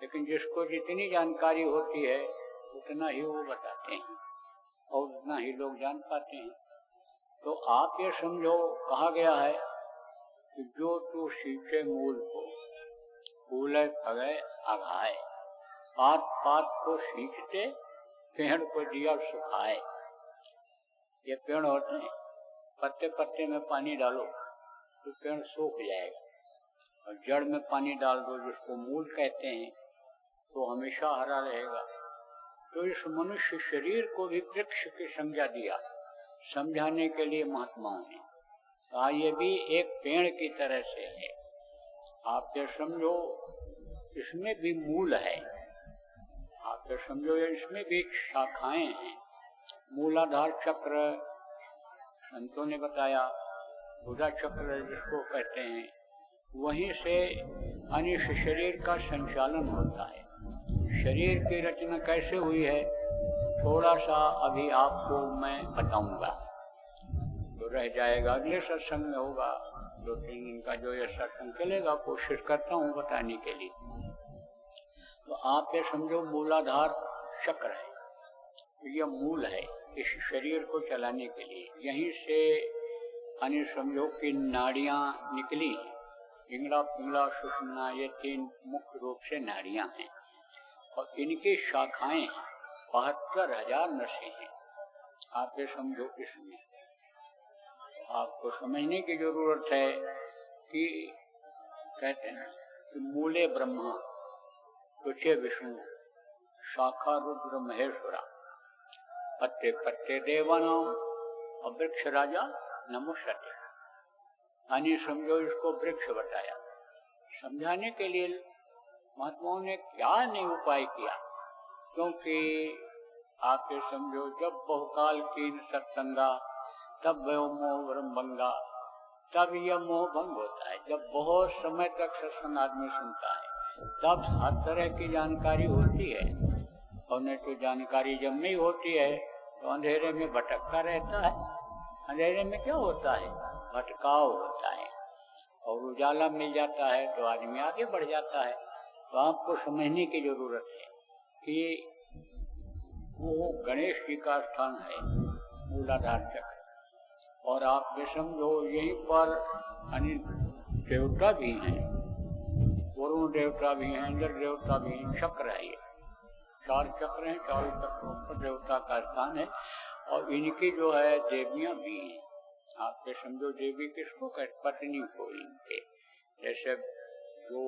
लेकिन जिसको जितनी जानकारी होती है उतना ही वो बताते हैं और उतना ही लोग जान पाते हैं। तो आप ये समझो, कहा गया है कि जो तू सीखे मूल को, फूले फगे आघाए, पात पात को सीखते पेड़ को दिया सुखाए। ये पेड़ होते हैं, पत्ते पत्ते में पानी डालो तो पेड़ सूख जाएगा, और जड़ में पानी डाल दो जिसको मूल कहते हैं तो हमेशा हरा रहेगा। तो इस मनुष्य शरीर को भी वृक्ष की संज्ञा दिया समझाने के लिए महात्माओं ने कहा ये भी एक पेड़ की तरह से है। आप ये समझो इसमें भी मूल है, आप ये समझो इसमें भी शाखाएं हैं। मूलाधार चक्र संतों ने बताया, बुधा चक्र जिसको कहते हैं, वहीं से अनिश शरीर का संचालन होता है। शरीर की रचना कैसे हुई है थोड़ा सा अभी आपको मैं बताऊंगा, तो रह जाएगा अगले सत्संग में होगा। 2-3 दिन का जो ये सत्संग चलेगा कोशिश करता हूँ बताने के लिए। तो आप ये समझो मूलाधार चक्र है, तो यह मूल है इस शरीर को चलाने के लिए। यहीं से अन्य समझो कि नाड़ियां निकली, इंगड़ा पिंगड़ा सुषुम्ना, ये 3 मुख्य रूप से नाड़ियां हैं और इनकी शाखाएं 72,000 नसें हैं। आप ये समझो इसमें आपको समझने की जरूरत है कि कहते हैं कि मूले ब्रह्मा, तुचे विष्णु, शाखा रुद्र महेश्वरा, पत्ते पत्ते देवानाम और वृक्ष राजा नमोस्तुते। यानी समझो इसको वृक्ष बताया। समझाने के लिए महात्माओं ने क्या नहीं उपाय किया, क्योंकि आप ये समझो जब बहुकाल कीन सत्संगा तब वह मोह ब्रह्मभंगा, तब यह मोह भंग होता है। जब बहुत समय तक सत्संग आदमी सुनता है तब हर तरह की जानकारी होती है, और नहीं तो जानकारी जब नहीं होती है तो अंधेरे में भटकता रहता है। अंधेरे में क्या होता है, भटकाव होता है, और उजाला मिल जाता है तो आदमी आगे बढ़ जाता है। तो आपको समझने की जरूरत है कि वो गणेश जी का स्थान है मूलाधार चक्र, और आप ये समझो यहीं पर अन्य देवता भी हैं, वरुण देवता भी हैं, इंद्र देवता भी हैं। चक्र है ये, 4 चक्र हैं, 4 चक्रों पर देवता का स्थान है, और इनकी जो है देवियां भी हैं। आप ये समझो देवी किसको कहते, पत्नी को इनके। जैसे जो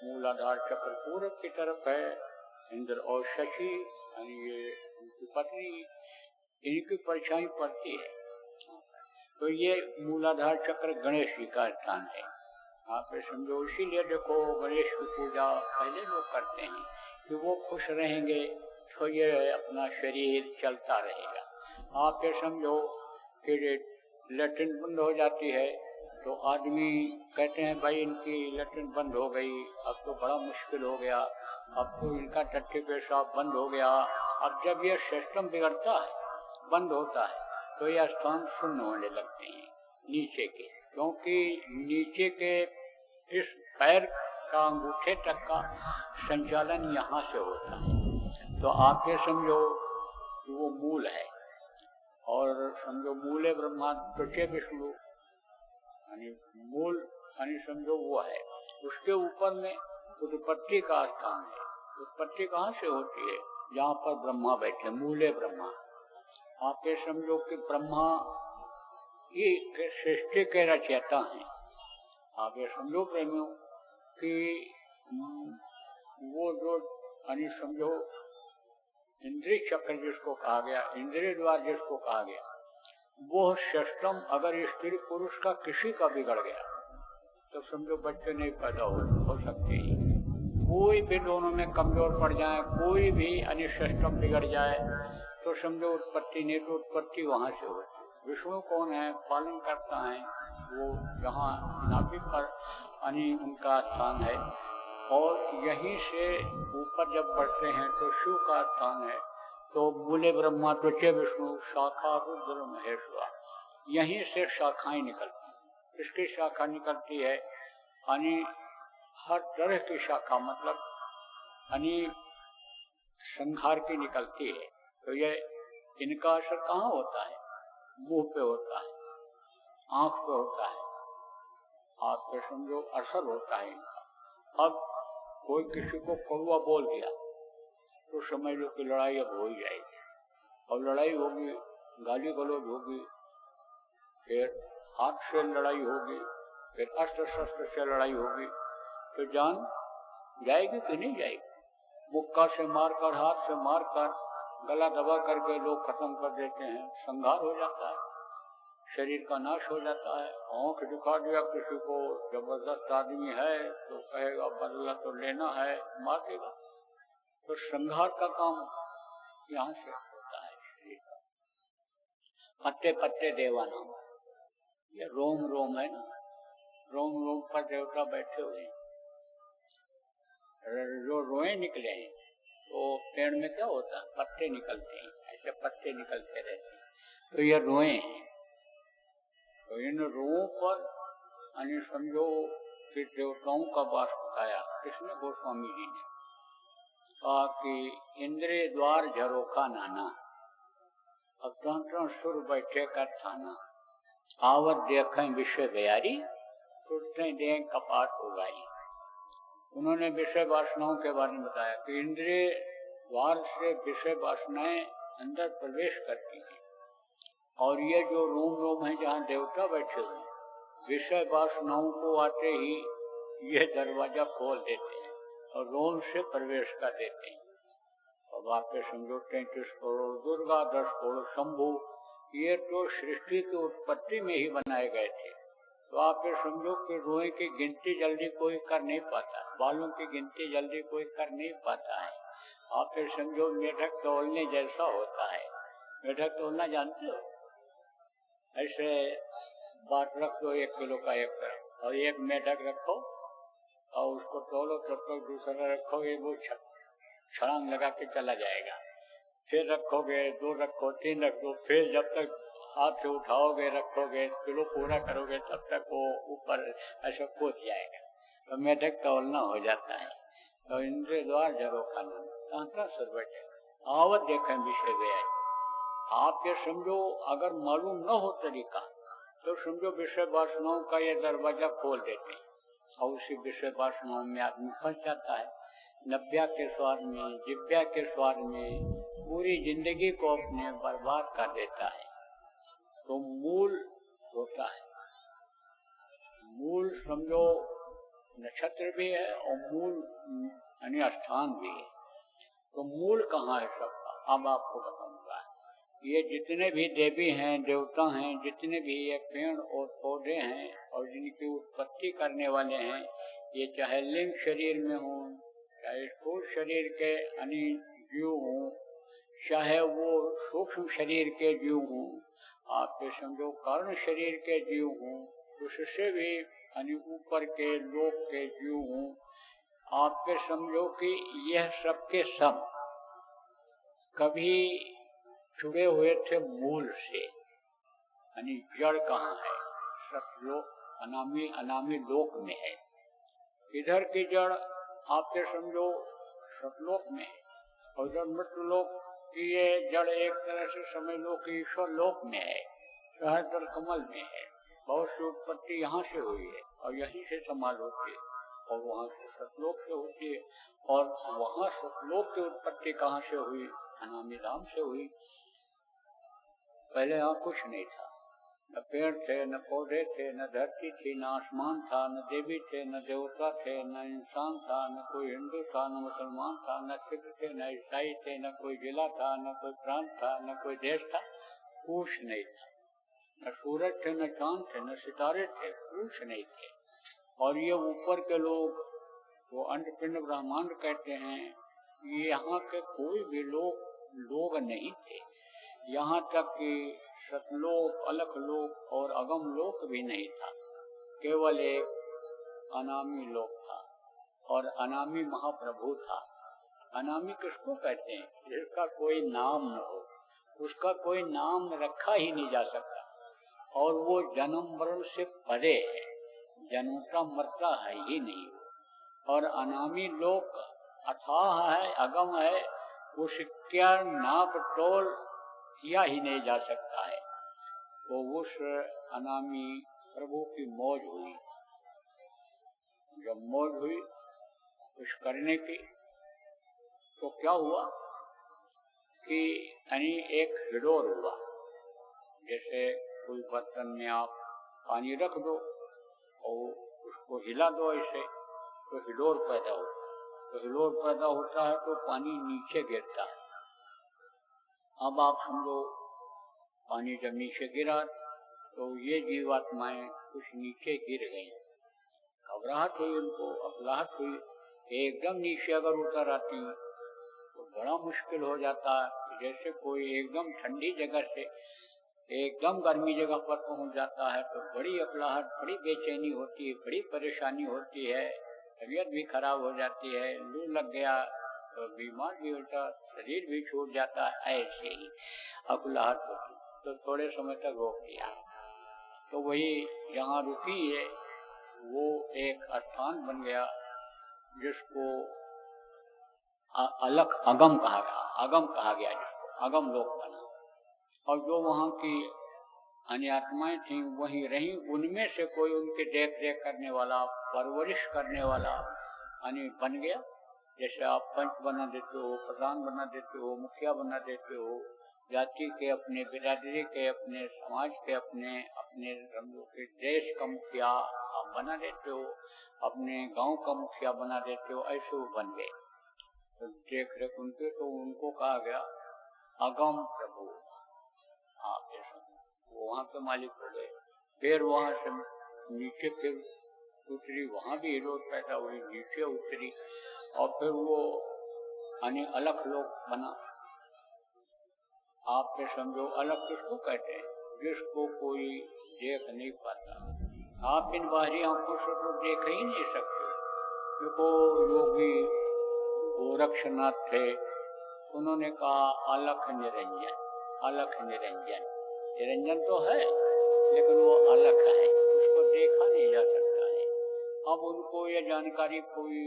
मूलाधार चक्र पूरब की तरफ है, इंद्र और शशि यानी ये उनकी पत्नी, इनकी परछाई पड़ती है। तो ये मूलाधार चक्र गणेश जी का स्थान है। आप ये समझो इसीलिए देखो गणेश की पूजा पहले लोग करते हैं कि वो खुश रहेंगे तो ये अपना शरीर चलता रहेगा। आप ये समझो कि लैट्रिन बंद हो जाती है तो आदमी कहते हैं भाई इनकी लैट्रिन बंद हो गई, अब तो बड़ा मुश्किल हो गया, अब तो इनका टट्टी पेशाब बंद हो गया। अब जब ये सिस्टम बिगड़ता है, बंद होता है, तो ये स्थान शून्य होने लगते हैं नीचे के, क्योंकि नीचे के इस पैर का अंगूठे तक का संचालन यहाँ से होता है। तो आप ये समझो कि वो मूल है, और समझो मूले ब्रह्मा तुचे विष्णु यानी मूल यानी समझो वो है। उसके ऊपर में उत्पत्ति का स्थान है। उत्पत्ति कहाँ से होती है, जहाँ पर ब्रह्मा बैठे, मूले ब्रह्मा। आप ये समझो कि ब्रह्मा ये सृष्टि के रचयिता हैं। आप ये समझो प्रेमियों कि वो जो यानी समझो इंद्रिय चक्र जिसको कहा गया, इंद्रिय द्वार जिसको कहा गया, वो सिस्टम अगर स्त्री पुरुष का किसी का बिगड़ गया तो समझो बच्चे नहीं पैदा हो सकते ही। कोई भी दोनों में कमजोर पड़ जाए, कोई भी अन्य सिस्टम बिगड़ जाए तो समझो उत्पत्ति नहीं, तो उत्पत्ति वहां से होती। विष्णु कौन है, पालन करता है, वो जहाँ नाभि पर यानी उनका स्थान है, और यहीं से ऊपर जब बढ़ते हैं तो शिव का स्थान है। तो मूले ब्रह्मा तुचे विष्णु, शाखा रुद्र महेश्वरा, यहीं से शाखाएं निकलती हैं। इसकी शाखा निकलती है यानी हर तरह की शाखा, मतलब यानी संघार की निकलती है, तो ये इनका असर कहाँ होता है? मुंह पे होता है, आंख पे होता है, आप पे समझो असर होता है इनका। अब कोई किसी को कड़वा बोल दिया तो समझ लो कि लड़ाई अब हो ही जाएगी, और लड़ाई होगी, गाली गलौज होगी, फिर हाथ से लड़ाई होगी, फिर अस्त्र शस्त्र से लड़ाई होगी, तो जान जाएगी कि नहीं जाएगी? मुक्का से मारकर, हाथ से मारकर, गला दबा करके लोग खत्म कर देते हैं, संहार हो जाता है, शरीर का नाश हो जाता है। आंख दिखा दिया किसी को, जबरदस्त आदमी है तो कहेगा बदला तो लेना है, मार देगा। तो संहार का काम यहाँ से होता है शरीर का। पत्ते पत्ते देवा नाम, ये रोम रोम है ना, रोम रोम पर देवता बैठे हुए हैं। जो रोए निकले हैं तो पेड़ में क्या होता है? पत्ते निकलते हैं, ऐसे पत्ते निकलते रहते हैं, तो ये रोए हैं। तो इन रोओं पर यानी समझो कि देवताओं का वास बताया किसने? गोस्वामी जी ने कहा कि इंद्रिय द्वार झरोखा नाना, अब सुर बैठे कर थाना, आवत देखें विषय बयारी, सुनते दें कपाट उगाई। उन्होंने विषय वासनाओं के बारे में बताया कि इंद्रिय द्वार से विषय वासनाएं अंदर प्रवेश करती हैं, और ये जो रोम रोम है जहाँ देवता बैठे हुए हैं, विषय वासनाओं को आते ही ये दरवाजा खोल देते हैं और रोम से प्रवेश कर देते हैं। अब आपके समझो 33 करोड़ दुर्गा, 10 करोड़ शंभु, ये तो सृष्टि की उत्पत्ति में ही बनाए गए थे। तो आप ये समझो कि रोए की गिनती जल्दी कोई कर नहीं पाता, बालों की गिनती जल्दी कोई कर नहीं पाता है। आप ये समझो मेढक तोलने जैसा होता है। मेढक तोलना जानते हो? ऐसे बाट रख दो 1 किलो का एक तरफ, और एक मेढक रखो और उसको तोलो, तब तक दूसरा रखोगे, वो छलांग लगा के चला जाएगा। फिर रखोगे, 2 रखो, 3 रखो, फिर जब तक हाथ से उठाओगे, रखोगे, किलो पूरा करोगे, तब तक वो ऊपर ऐसा कूद जाएगा। तो मेढक तोलना हो जाता है। तो इंद्रिय द्वार झरोखा नाना, सुर बैठे आवत देखें विषय गया। आप ये समझो, अगर मालूम न हो तरीका तो समझो विषय वासनाओं का ये दरवाजा खोल देते हैं, और उसी विषय वासनाओं में आदमी फंस जाता है। नब्या के स्वाद में, जिब्या के स्वाद में पूरी जिंदगी को अपने बर्बाद कर देता है। तो मूल होता है, मूल समझो नक्षत्र भी है और मूल यानी स्थान भी है। तो मूल कहाँ है सबका? अब आपको बताऊंगा। ये जितने भी देवी हैं, देवता हैं, जितने भी ये पेड़ और पौधे हैं और जिनकी उत्पत्ति करने वाले हैं, ये चाहे लिंग शरीर में हो, चाहे स्थूल शरीर के यानी जीव हों, चाहे वो सूक्ष्म शरीर के जीव हों, आप ये समझो कारण शरीर के जीव हों, उससे भी यानी ऊपर के लोक के जीव हों, आप ये समझो कि यह सब के सब कभी जुड़े हुए थे मूल से। यानी जड़ कहाँ है? सतलोक, अनामी लोक में है। इधर की जड़ आप ये समझो सतलोक में है, और जब मृत्यु लोक की ये जड़ एक तरह से समझ लो कि ईश्वर लोक में है, सहस्त्र कमल में है। बहुत सी उत्पत्ति यहाँ से हुई है और यहीं से समाल होती है, और वहाँ से सतलोक से होती है। और वहाँ सतलोक की उत्पत्ति कहाँ से हुई? अनामी धाम से हुई। पहले यहाँ कुछ नहीं था, न पेड़ थे, न पौधे थे, न धरती थी, न आसमान था, न देवी थे, न देवता थे, न इंसान था, न कोई हिंदू था, न मुसलमान था, न सिख थे, न ईसाई थे, न कोई जिला था, न कोई प्रांत था, न कोई देश था, कुछ नहीं था। न सूरज थे, न चांद थे, न सितारे थे, कुछ नहीं थे। और ये ऊपर के लोग, वो अंडपिंड ब्रह्मांड कहते हैं, यहाँ के कोई भी लोग नहीं थे। यहाँ तक कि सतलोक, अलख लोक और अगम लोक भी नहीं था, केवल एक अनामी लोक था, और अनामी महाप्रभु था। अनामी किसको कहते हैं? जिसका कोई नाम न हो, उसका कोई नाम रखा ही नहीं जा सकता, और वो जन्म मरण से परे है, जन्मता मरता है ही नहीं वो। और अनामी लोक अथाह है, अगम है, उसका नाप तोल किया ही नहीं जा सकता है। तो उस अनामी प्रभु की मौज हुई। जब मौज हुई कुछ करने की, तो क्या हुआ कि यानी एक हिडोर हुआ। जैसे कोई बर्तन में आप पानी रख दो और उसको हिला दो ऐसे, तो हिडोर पैदा होता है। तो हिडोर पैदा होता है तो पानी नीचे गिरता है। अब आप समझो पानी जब नीचे गिरा तो ये जीवात्माएं कुछ नीचे गिर गई, घबराहट हुई, उनको अकलाहट हुई। एकदम नीचे अगर उतर आती तो बड़ा मुश्किल हो जाता है। जैसे कोई एकदम ठंडी जगह से एकदम गर्मी जगह पर पहुंच जाता है तो बड़ी अकलाहट, बड़ी बेचैनी होती है, बड़ी परेशानी होती है, तबीयत भी खराब हो जाती है, लू लग गया तो बीमार भी होता, शरीर भी छूट जाता है, ऐसे ही अकलाहट होती। तो थोड़े समय तक रोक दिया। तो वही जहाँ रुकी है वो एक स्थान बन गया जिसको अलख अगम कहा गया, अगम कहा गया, जिसको अगम लोक बना। और जो वहाँ की अन्य आत्माएं थी वहीं रही, उनमें से कोई उनके देख रेख करने वाला, परवरिश करने वाला यानी बन गया। जैसे आप पंच बना देते हो, प्रधान बना देते हो, मुखिया बना देते हो, जाति के, अपने बिरादरी के, अपने समाज के, अपने रंगों के देश का मुखिया आप बना देते हो, अपने गांव का मुखिया बना देते हो, ऐसे वो बन गए। तो देख रेख उनके, तो उनको कहा गया अगम प्रभु। आप वो वहां के मालिक हो गए। फिर वहां से नीचे फिर उतरी, वहां भी हिडोर पैदा हुई, नीचे उतरी और फिर वो यानी अलग लोक बना। आप पे समझो अलग किसको कहते हैं? जिसको कोई देख नहीं पाता। आप इन बाहरी आंखों से तो देख ही नहीं सकते। देखो योगी गोरक्षनाथ थे, उन्होंने कहा अलख निरंजन, अलख निरंजन। निरंजन तो है लेकिन वो अलग है, उसको देखा नहीं जा सकता है। अब उनको ये जानकारी कोई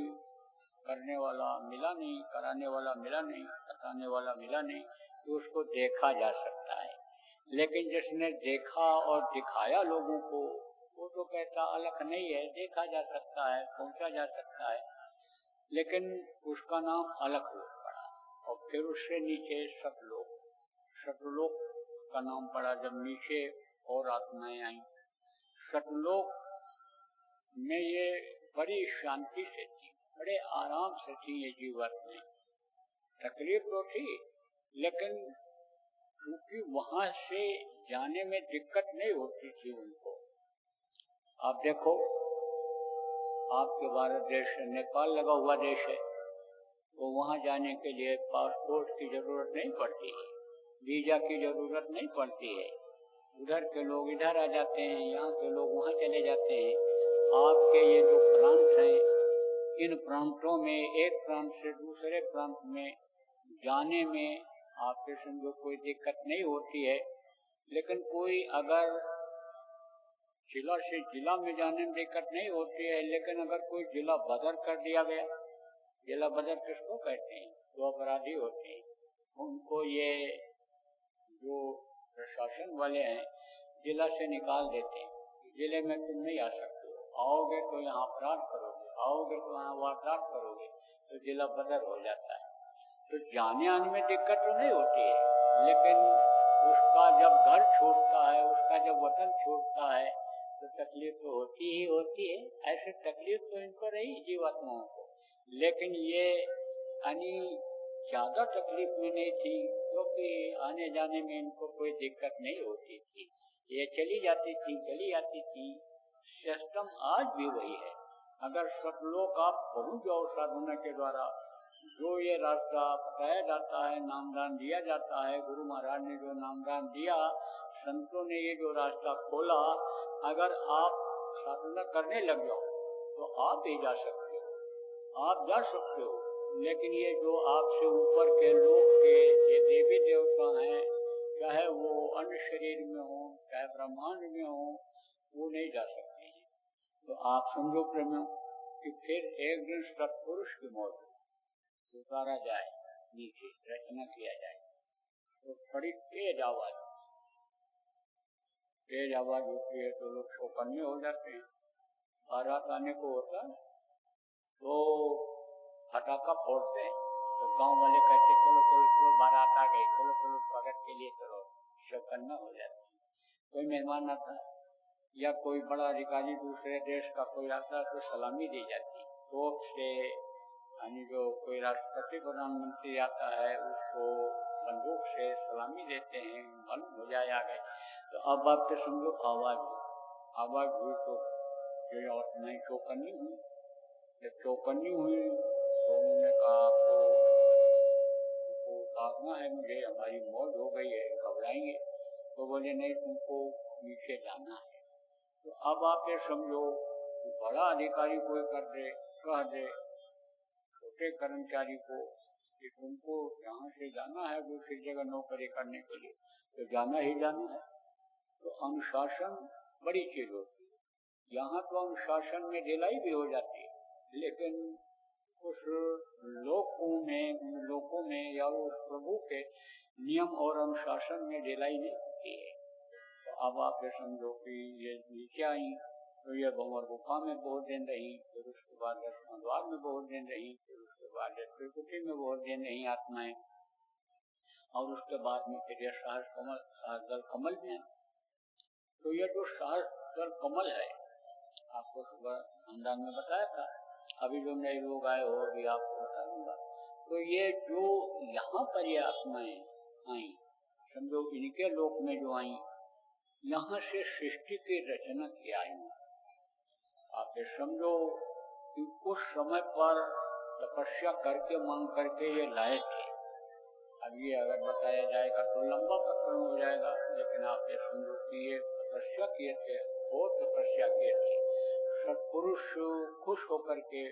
करने वाला मिला नहीं, कराने वाला मिला नहीं, बताने वाला मिला नहीं कि उसको देखा जा सकता है। लेकिन जिसने देखा और दिखाया लोगों को, वो तो कहता अलग नहीं है, देखा जा सकता है, पहुंचा जा सकता है, लेकिन उसका नाम अलग लोक पड़ा। और फिर उससे नीचे सतलोक, सतलोक का नाम पड़ा। जब नीचे और आत्माएं आई सतलोक में, ये बड़ी शांति से थी, बड़े आराम से थी ये जीवात्माएं। तकलीफ तो थी लेकिन क्योंकि वहां से जाने में दिक्कत नहीं होती थी उनको। आप देखो आपके भारत देश से नेपाल लगा हुआ देश है, तो वहां जाने के लिए पासपोर्ट की जरूरत नहीं पड़ती है, वीजा की जरूरत नहीं पड़ती है। उधर के लोग इधर आ जाते हैं, यहाँ के लोग वहाँ चले जाते हैं। आपके ये जो प्रांत हैं, इन प्रांतों में एक प्रांत से दूसरे प्रांत में जाने में आपके समझो कोई दिक्कत नहीं होती है। लेकिन कोई अगर जिला से जिला में जाने में दिक्कत नहीं होती है, लेकिन अगर कोई जिला बदर कर दिया गया, जिला बदर किसको कहते हैं? जो अपराधी होते हैं, उनको ये जो प्रशासन वाले हैं जिला से निकाल देते हैं, जिले में तुम नहीं आ सकते हो, आओगे तो यहाँ अपराध करोगे, आओगे तो यहाँ वारदात करोगे, तो जिला बदर हो जाता है। तो जाने आने में दिक्कत तो नहीं होती है, लेकिन उसका जब घर छूटता है, उसका जब वतन छूटता है तो तकलीफ तो होती ही होती है। ऐसे तकलीफ तो इनको रही जीवात्माओं को, लेकिन ये यानी ज्यादा तकलीफ में नहीं थी, क्योंकि आने जाने में इनको कोई दिक्कत नहीं होती थी। ये चली जाती थी, चली आती थी। सिस्टम आज भी वही है। अगर सतलोक आप पहुंच जाओ साधना के द्वारा, जो ये रास्ता बताया जाता है, नामदान दिया जाता है, गुरु महाराज ने जो नामदान दिया, संतों ने ये जो रास्ता खोला, अगर आप साधना करने लग जाओ तो आप भी जा सकते हो, आप जा सकते हो। लेकिन ये जो आपसे ऊपर के लोग के ये देवी देवता हैं, चाहे वो अन्य शरीर में हो, चाहे ब्रह्मांड में हो, वो नहीं जा सकते हैं। तो आप समझो प्रेमियों कि फिर एक दिन सत्पुरुष की मौत, उतारा जाए नीचे, रचना किया जाए, तो बड़ी तेज आवाज होती है तो लोग चौकन्ने हो जाते हैं। बारात आने को होता है तो फटाका फोड़ते हैं, तो गांव वाले कहते चलो चलो चलो बारात आ गई, चलो चलो स्वागत के लिए चलो, चौकन्ना हो जाते हैं। कोई मेहमान आता है या कोई बड़ा अधिकारी दूसरे देश का कोई आता है तो सलामी दी जाती है तोप से, यानी जो कोई राष्ट्रपति प्रधानमंत्री आता है उसको बंदूक से सलामी देते हैं, मालूम हो जाए आ गए। तो अब आप तो समझो आवाज हुई तो जो नहीं चौकन्नी हुई, जब चौकन्नी हुई तो उन्होंने कहा आपको भागना है, मुझे हमारी मौत हो गई है, घबराएंगे। तो बोले नहीं, तुमको नीचे जाना है। तो अब आप ये समझो बड़ा अधिकारी कोई कह दे छोटे कर्मचारी को कि तुमको यहाँ से जाना है दूसरी जगह नौकरी करने के लिए, तो जाना ही जाना है। तो अनुशासन बड़ी चीज होती है। यहाँ तो अनुशासन में ढिलाई भी हो जाती है, लेकिन उस लोकों में या उस प्रभु के नियम और अनुशासन में ढिलाई नहीं होती है। तो अब आप ये समझो कि ये नीचे आई तो ये भंवर गुफा में बहुत दिन रही, फिर उसके बाद दर्शन द्वार में बहुत दिन रही, फिर उसके बाद त्रिकुटी में बहुत दिन रही आत्माएं, और उसके बाद में फिर ये सहस्र कमल में। तो ये जो सहस्र कमल है, आपको सुबह अंदाज में बताया था, अभी जो नए लोग आए हो अभी आपको बता दूंगा। तो ये जो यहाँ पर ये आत्माएं आई, समझो इनके लोक में जो आई, यहाँ से सृष्टि की रचना की आई। आप ये समझो कि उस समय पर तपस्या करके मांग करके ये लाए थे। अब ये अगर बताया जाएगा तो लंबा प्रकरण हो जाएगा, लेकिन आप ये समझो कि ये तपस्या किए थे, बहुत तपस्या किए थे। सत्पुरुष खुश होकर के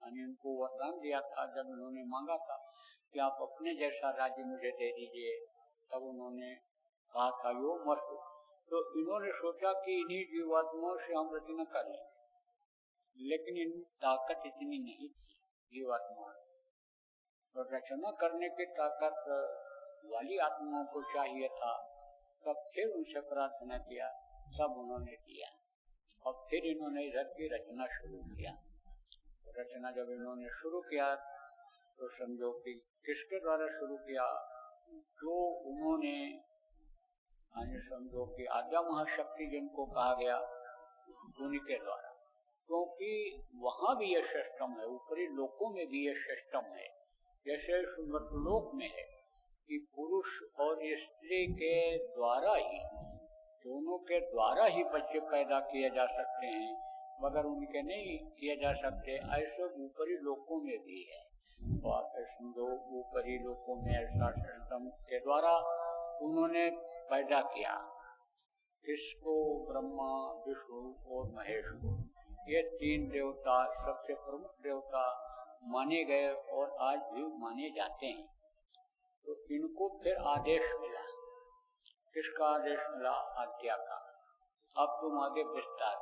इनको वरदान दिया था जब उन्होंने मांगा था कि आप अपने जैसा राज्य मुझे दे दीजिए, तब उन्होंने कहा था यो मस्त। तो इन्होंने सोचा कि इन्हीं जीवात्माओं से हम रचना कर लेंगे, लेकिन इन ताकत इतनी नहीं थी जीवात्माओं, तो रचना करने की ताकत वाली आत्माओं को चाहिए था। तब फिर उनसे प्रार्थना किया, तब उन्होंने दिया, और फिर इन्होंने इधर की रचना शुरू किया। रचना जब इन्होंने शुरू किया तो समझो कि किसके द्वारा शुरू किया, जो उन्होंने समझो कि आद्या महाशक्ति जिनको कहा गया उन्हीं के द्वारा, क्योंकि वहां भी यह सिस्टम है, ऊपरी लोकों में भी यह सिस्टम है, जैसे सुमृतलोक में है कि पुरुष और स्त्री के द्वारा ही, दोनों के द्वारा ही बच्चे पैदा किए जा सकते हैं, मगर उनके नहीं किए जा सकते। ऐसे ऊपरी लोकों में भी है। तो आप समझो ऊपरी लोकों में ऐसा सिस्टम के द्वारा उन्होंने पैदा किया, किसको? ब्रह्मा, विष्णु और महेश को। ये तीन देवता सबसे प्रमुख देवता माने गए और आज भी माने जाते हैं। तो इनको फिर आदेश मिला, किसका आदेश मिला? आज्ञा का। अब तुम आगे विस्तार,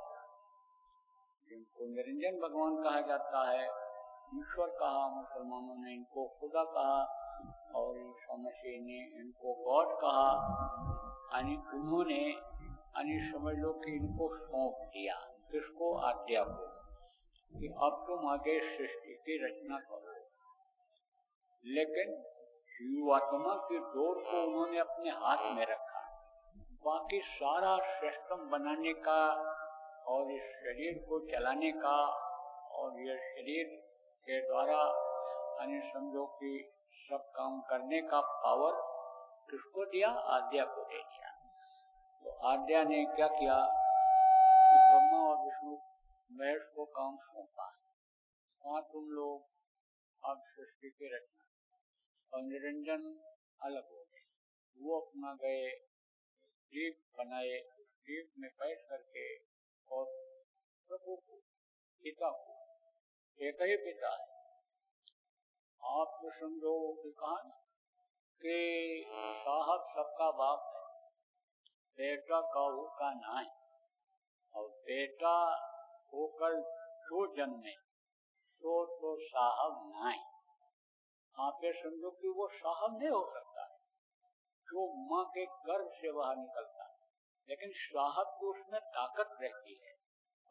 जिनको निरंजन भगवान कहा जाता है, ईश्वर कहा, मुसलमानों ने इनको खुदा कहा और ईसा मसीह ने इनको गॉड कहा। यानी उन्होंने समझ लो कि इनको सौंप दिया, किसको? आज्ञा को, कि अब तुम आगे सृष्टि की रचना करो। लेकिन जीवात्मा की डोर को उन्होंने अपने हाथ में रखा, बाकी सारा सिस्टम बनाने का और इस शरीर को चलाने का और ये शरीर के द्वारा समझो कि सब काम करने का पावर किसको दिया? आज्ञा को दे दिया। तो आज्ञा ने क्या किया कि ब्रह्मा और विष्णु महेश को काम सौंपा, वहां तुम लोग अब सृष्टि की रचना। और निरंजन अलग हो गए, वो अपना गए दीप बनाए, दीप में बैठ करके और प्रभु को, पिता को, एक ही पिता है। आप तो समझो कि कहा कि साहब सबका बाप है, बेटा काहू का ना है, और बेटा होकर जो जन्मे तो साहब ना है। आप ये समझो कि वो साहब नहीं हो सकता है जो माँ के गर्भ से बाहर निकलता है, लेकिन साहब की उसमें ताकत रहती है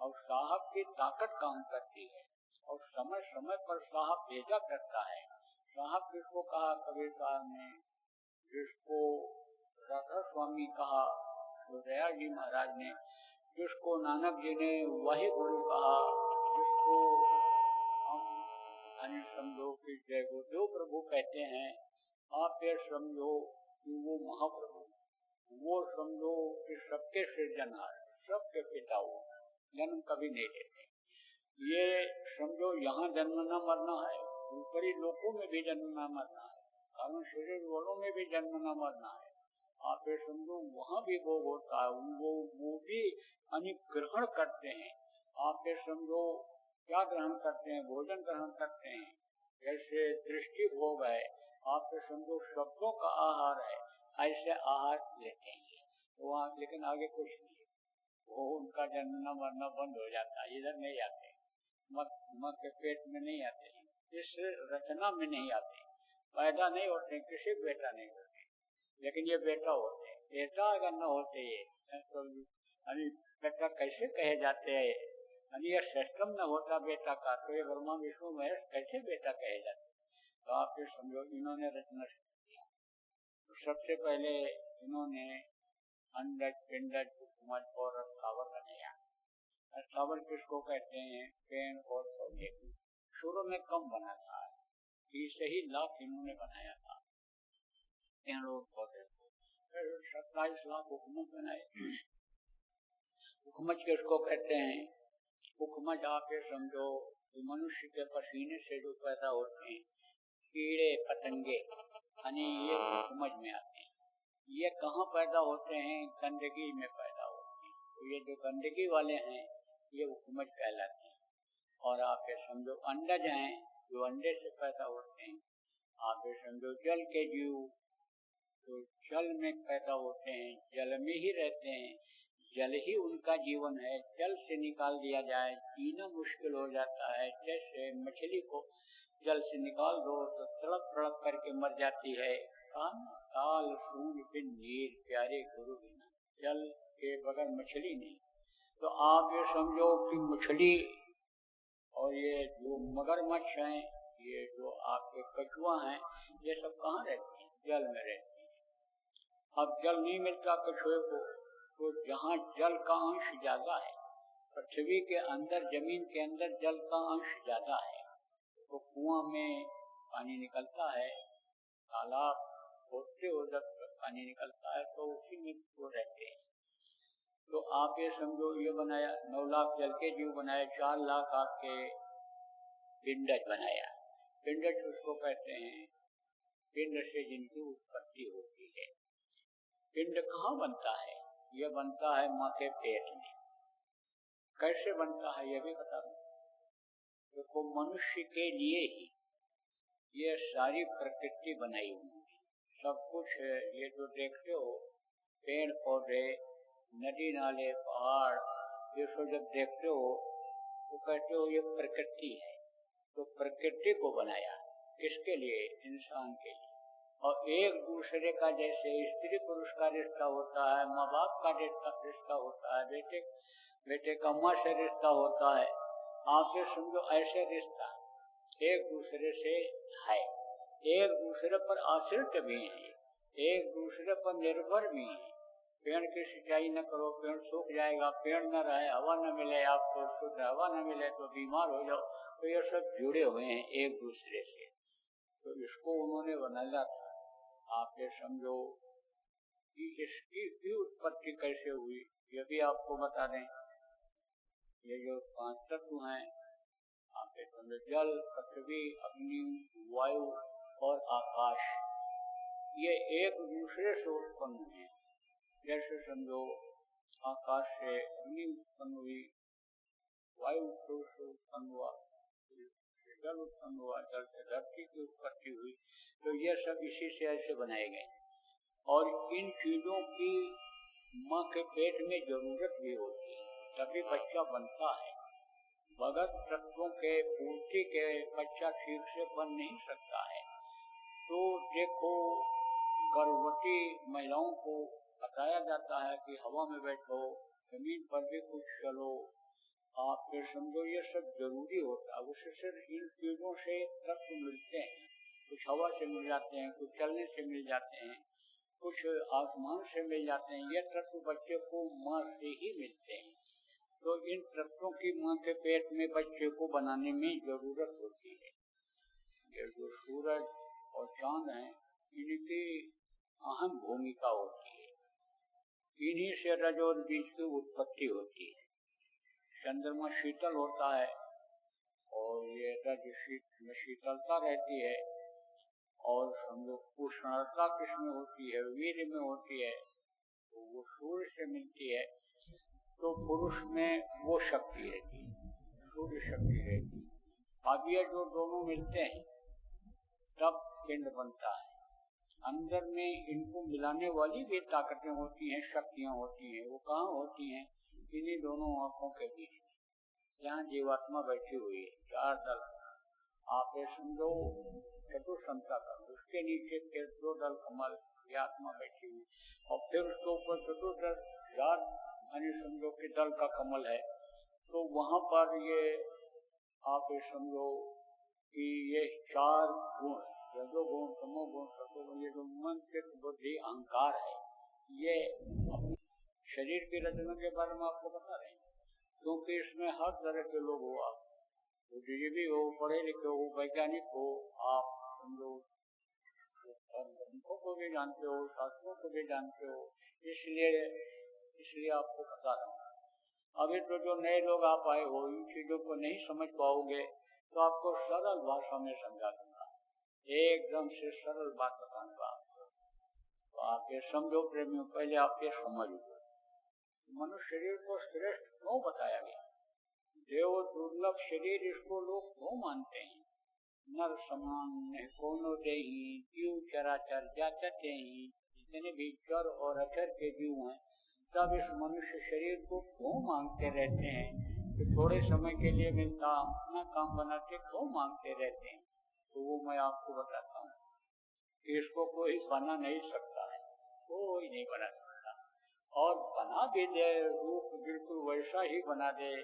और साहब की ताकत काम करती है और समय समय पर साहब भेजा करता है। साहब किसको कहा कबीर साहब ने, जिसको राधा स्वामी कहा दयाल जी महाराज ने, जिसको नानक जी ने वही गुरु कहा, जिसको हम समझो कि जय गुरुदेव प्रभु कहते हैं। आप ये समझो कि वो महाप्रभु, वो समझो कि सबके सृजनहार, सबके पिता, वो जन्म कभी नहीं लेते। ये समझो यहाँ जन्मना मरना है, ऊपरी लोकों में भी जन्मना मरना है, कारण शरीर वालों में भी जन्मना मरना है। आप ये समझो वहाँ भी भोग होता है, वो भी ग्रहण करते हैं। आप ये समझो क्या ग्रहण करते हैं, भोजन ग्रहण करते हैं, जैसे दृष्टि भोग है, आप ये समझो शब्दों का आहार है, ऐसे आहार लेते हैं वहाँ। लेकिन आगे कुछ नहीं, वो उनका जन्मना मरना बंद हो जाता है, इधर नहीं आते, माँ के पेट में नहीं आते, इस रचना में नहीं आते, पैदा नहीं होते, किसी बेटा नहीं होते, लेकिन ये बेटा होते हैं। बेटा अगर न होते ये तो बेटा कैसे कहे जाते हैं, ये सिस्टम न होता बेटा का, तो ये ब्रह्मा विष्णु महेश कैसे बेटा कहे जाते। तो आप ये समझो इन्होंने रचना किया। तो सबसे पहले इन्होंने अंडज पिंडज उपमज और स्थावर बनाया। स्थावर किसको कहते हैं, पेड़ और पौधे। शुरू में कम बना था, 30 ही लाख इन्होंने बनाया था पेड़ और पौधे को, फिर 27 लाख उपमज बनाए। उपमज किसको कहते हैं, उपमज आप ये समझो मनुष्य के पसीने से जो पैदा होते हैं कीड़े पतंगे, ये उपमज में आते हैं। ये कहाँ पैदा होते हैं, गंदगी में पैदा होते हैं। तो ये जो गंदगी वाले हैं ये उपमज कहलाते हैं। और आप ये समझो अंडज हैं जो अंडे से पैदा होते हैं। आप ये समझो जल के जीव तो जल में पैदा होते हैं, जल में ही रहते हैं, जल ही उनका जीवन है। जल से निकाल दिया जाए जीना मुश्किल हो जाता है। जैसे मछली को जल से निकाल दो तो तड़प तड़प करके मर जाती है। काल सूर्य बिन नीर प्यारे गुरु बिना, जल के बगैर मछली नहीं। तो आप ये समझो कि मछली और ये जो मगरमच्छ हैं, ये जो आपके कछुआ हैं, ये सब कहाँ रहते हैं, जल में रहते हैं। अब जल नहीं मिलता कछुए को, तो जहाँ जल का अंश ज्यादा है, पृथ्वी के अंदर जमीन के अंदर जल का अंश ज्यादा है, तो कुआं में पानी निकलता है, तालाब होते हो जब पानी निकलता है तो उसी में वो रहते हैं। तो आप ये समझो ये बनाया 9 लाख जल के जीव बनाए, 4 लाख आपके पिंडज बनाया। पिंडज उसको कहते हैं पिंड से जिनकी उत्पत्ति होती है। पिंड कहाँ बनता है, यह बनता है माँ के पेट में। कैसे बनता है ये भी बता दूं। देखो मनुष्य के लिए ही ये सारी प्रकृति बनाई हुई है, सब कुछ है। ये जो देखते हो पेड़ पौधे, नदी नाले, पहाड़, ये सब जब देखते हो तो कहते हो ये प्रकृति है। तो प्रकृति को बनाया किसके लिए, इंसान के लिए। और एक दूसरे का जैसे स्त्री पुरुष का रिश्ता होता है, माँ बाप का रिश्ता होता है, बेटे का माँ से रिश्ता होता है, आप ये समझो ऐसे रिश्ता एक दूसरे से है। एक दूसरे पर आश्रित भी है, एक दूसरे पर निर्भर भी है। पेड़ की सिंचाई न करो, पेड़ सूख जाएगा, पेड़ न रहे, हवा न मिले, आपको शुद्ध हवा न मिले तो बीमार हो जाओ। तो ये सब जुड़े हुए हैं एक दूसरे से। तो इसको उन्होंने बनाया था। आप ये समझो कि इसकी उत्पत्ति कैसे हुई ये भी आपको बता दें। ये जो 5 तत्व हैं, आप ये समझो जल, पृथ्वी, अग्नि, वायु और आकाश, ये एक दूसरे से उत्पन्न हुए। जैसे समझो आकाश से अग्नि उत्पन्न हुई, वायु से उत्पन्न हुआ, जल उत्पन्न हुआ, जल से धरती की उत्पत्ति हुई। तो ये सब इसी से ऐसे बनाए गए। और इन चीजों की माँ के पेट में जरूरत भी होती है, तभी बच्चा बनता है। बगैर तत्वों के पूर्ति के बच्चा ठीक से बन नहीं सकता है। तो देखो गर्भवती महिलाओं को बताया जाता है कि हवा में बैठो, जमीन पर भी कुछ चलो, आप फिर समझो ये सब जरूरी होता है। उससे सिर्फ इन चीजों से तत्व मिलते हैं, कुछ हवा से मिल जाते हैं, कुछ चलने से मिल जाते हैं, कुछ आसमान से मिल जाते हैं। ये तत्व बच्चे को माँ से ही मिलते हैं। तो इन तत्वों की माँ के पेट में बच्चे को बनाने में जरूरत होती है। ये जो सूरज और चांद हैं, इनकी अहम भूमिका होती है। इन्हीं से रज और बीज की उत्पत्ति होती है। चंद्रमा शीतल होता है और ये रज में शीतलता रहती है, और समझो उष्णता किसमें होती है, वीर्य में होती है, तो वो सूर्य से मिलती है। तो पुरुष में वो शक्ति रहती है, सूर्य शक्ति रहती है। अब ये जो दोनों मिलते हैं तब पिंड बनता है। अंदर में इनको मिलाने वाली भी ताकतें होती हैं, शक्तियां होती हैं। वो कहाँ होती हैं? इन्हीं दोनों आंखों के बीच में, जहाँ जीवात्मा बैठी हुई है। चार दल आप ये समझो चतुर्संता का, उसके नीचे फिर 2 दल कमल, ये आत्मा बैठी हुई, और फिर उसके ऊपर चतुर्दल 4 यानी समझो कि दल का कमल है। तो वहां पर ये आप ये समझो कि ये 4 गुण, रजोगुण, तमोगुण, सतोगुण, ये जो मन, चित्त, बुद्धि, अहंकार है, ये शरीर की रचना के बारे में आपको बता रहे हैं। क्योंकि इसमें हर तरह के लोग हो, आप बुद्धिजीवी हो, पढ़े लिखे हो, वैज्ञानिक हो, आप समझो ग्रंथों को भी जानते हो, शास्त्रों को भी जानते हो, इसलिए आपको बता रहा हूँ। अभी तो जो नए लोग आप आए हो, इन चीजों को नहीं समझ पाओगे, तो आपको सरल भाषा में समझा दूंगा, एकदम से सरल बात बताऊंगा आपको। तो आप ये समझो प्रेमियों, पहले आप ये समझ लो मनुष्य शरीर को श्रेष्ठ क्यों बताया गया। देव दुर्लभ शरीर, इसको लोग क्यों मानते हैं। नर समान कोनो देही, जीव चराचर जाचते ही, जितने भी चर और अचर के जीव हैं, सब इस मनुष्य शरीर को क्यों मांगते रहते हैं कि थोड़े समय के लिए मिलता, अपना काम बनाते क्यों मांगते रहते हैं। तो वो मैं आपको बताता हूँ कि इसको कोई बना नहीं सकता है, कोई नहीं बना सकता। और बना भी दे, रूप बिल्कुल वैसा ही बना दे,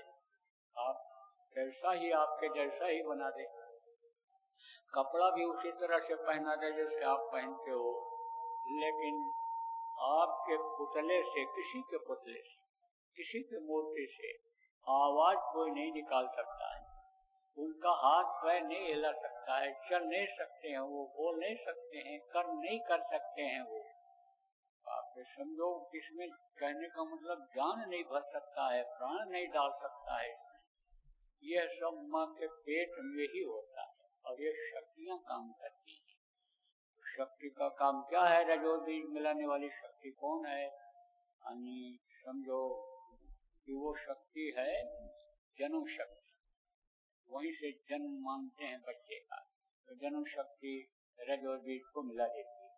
आप जैसा ही, आपके जैसा ही बना दे, कपड़ा भी उसी तरह से पहना दे जैसे आप पहनते हो, लेकिन आपके पुतले से, किसी के पुतले से, किसी के मूर्ति से आवाज कोई नहीं निकाल सकता है, उनका हाथ पैर नहीं हिला सकता है, चल नहीं सकते हैं वो, बोल नहीं सकते हैं, कर्म नहीं कर सकते हैं वो। आप समझो, इसमें कहने का मतलब जान नहीं भर सकता है, प्राण नहीं डाल सकता है। यह सब माँ के पेट में ही होता है, और ये शक्तियां काम करती हैं। शक्ति का काम क्या है? रजो बीज मिलाने वाली शक्ति कौन है? समझो कि वो शक्ति है जन्म शक्ति। वहीं से जन्म मानते हैं बच्चे का, तो जन्म शक्ति रजो बीज को मिला देती है।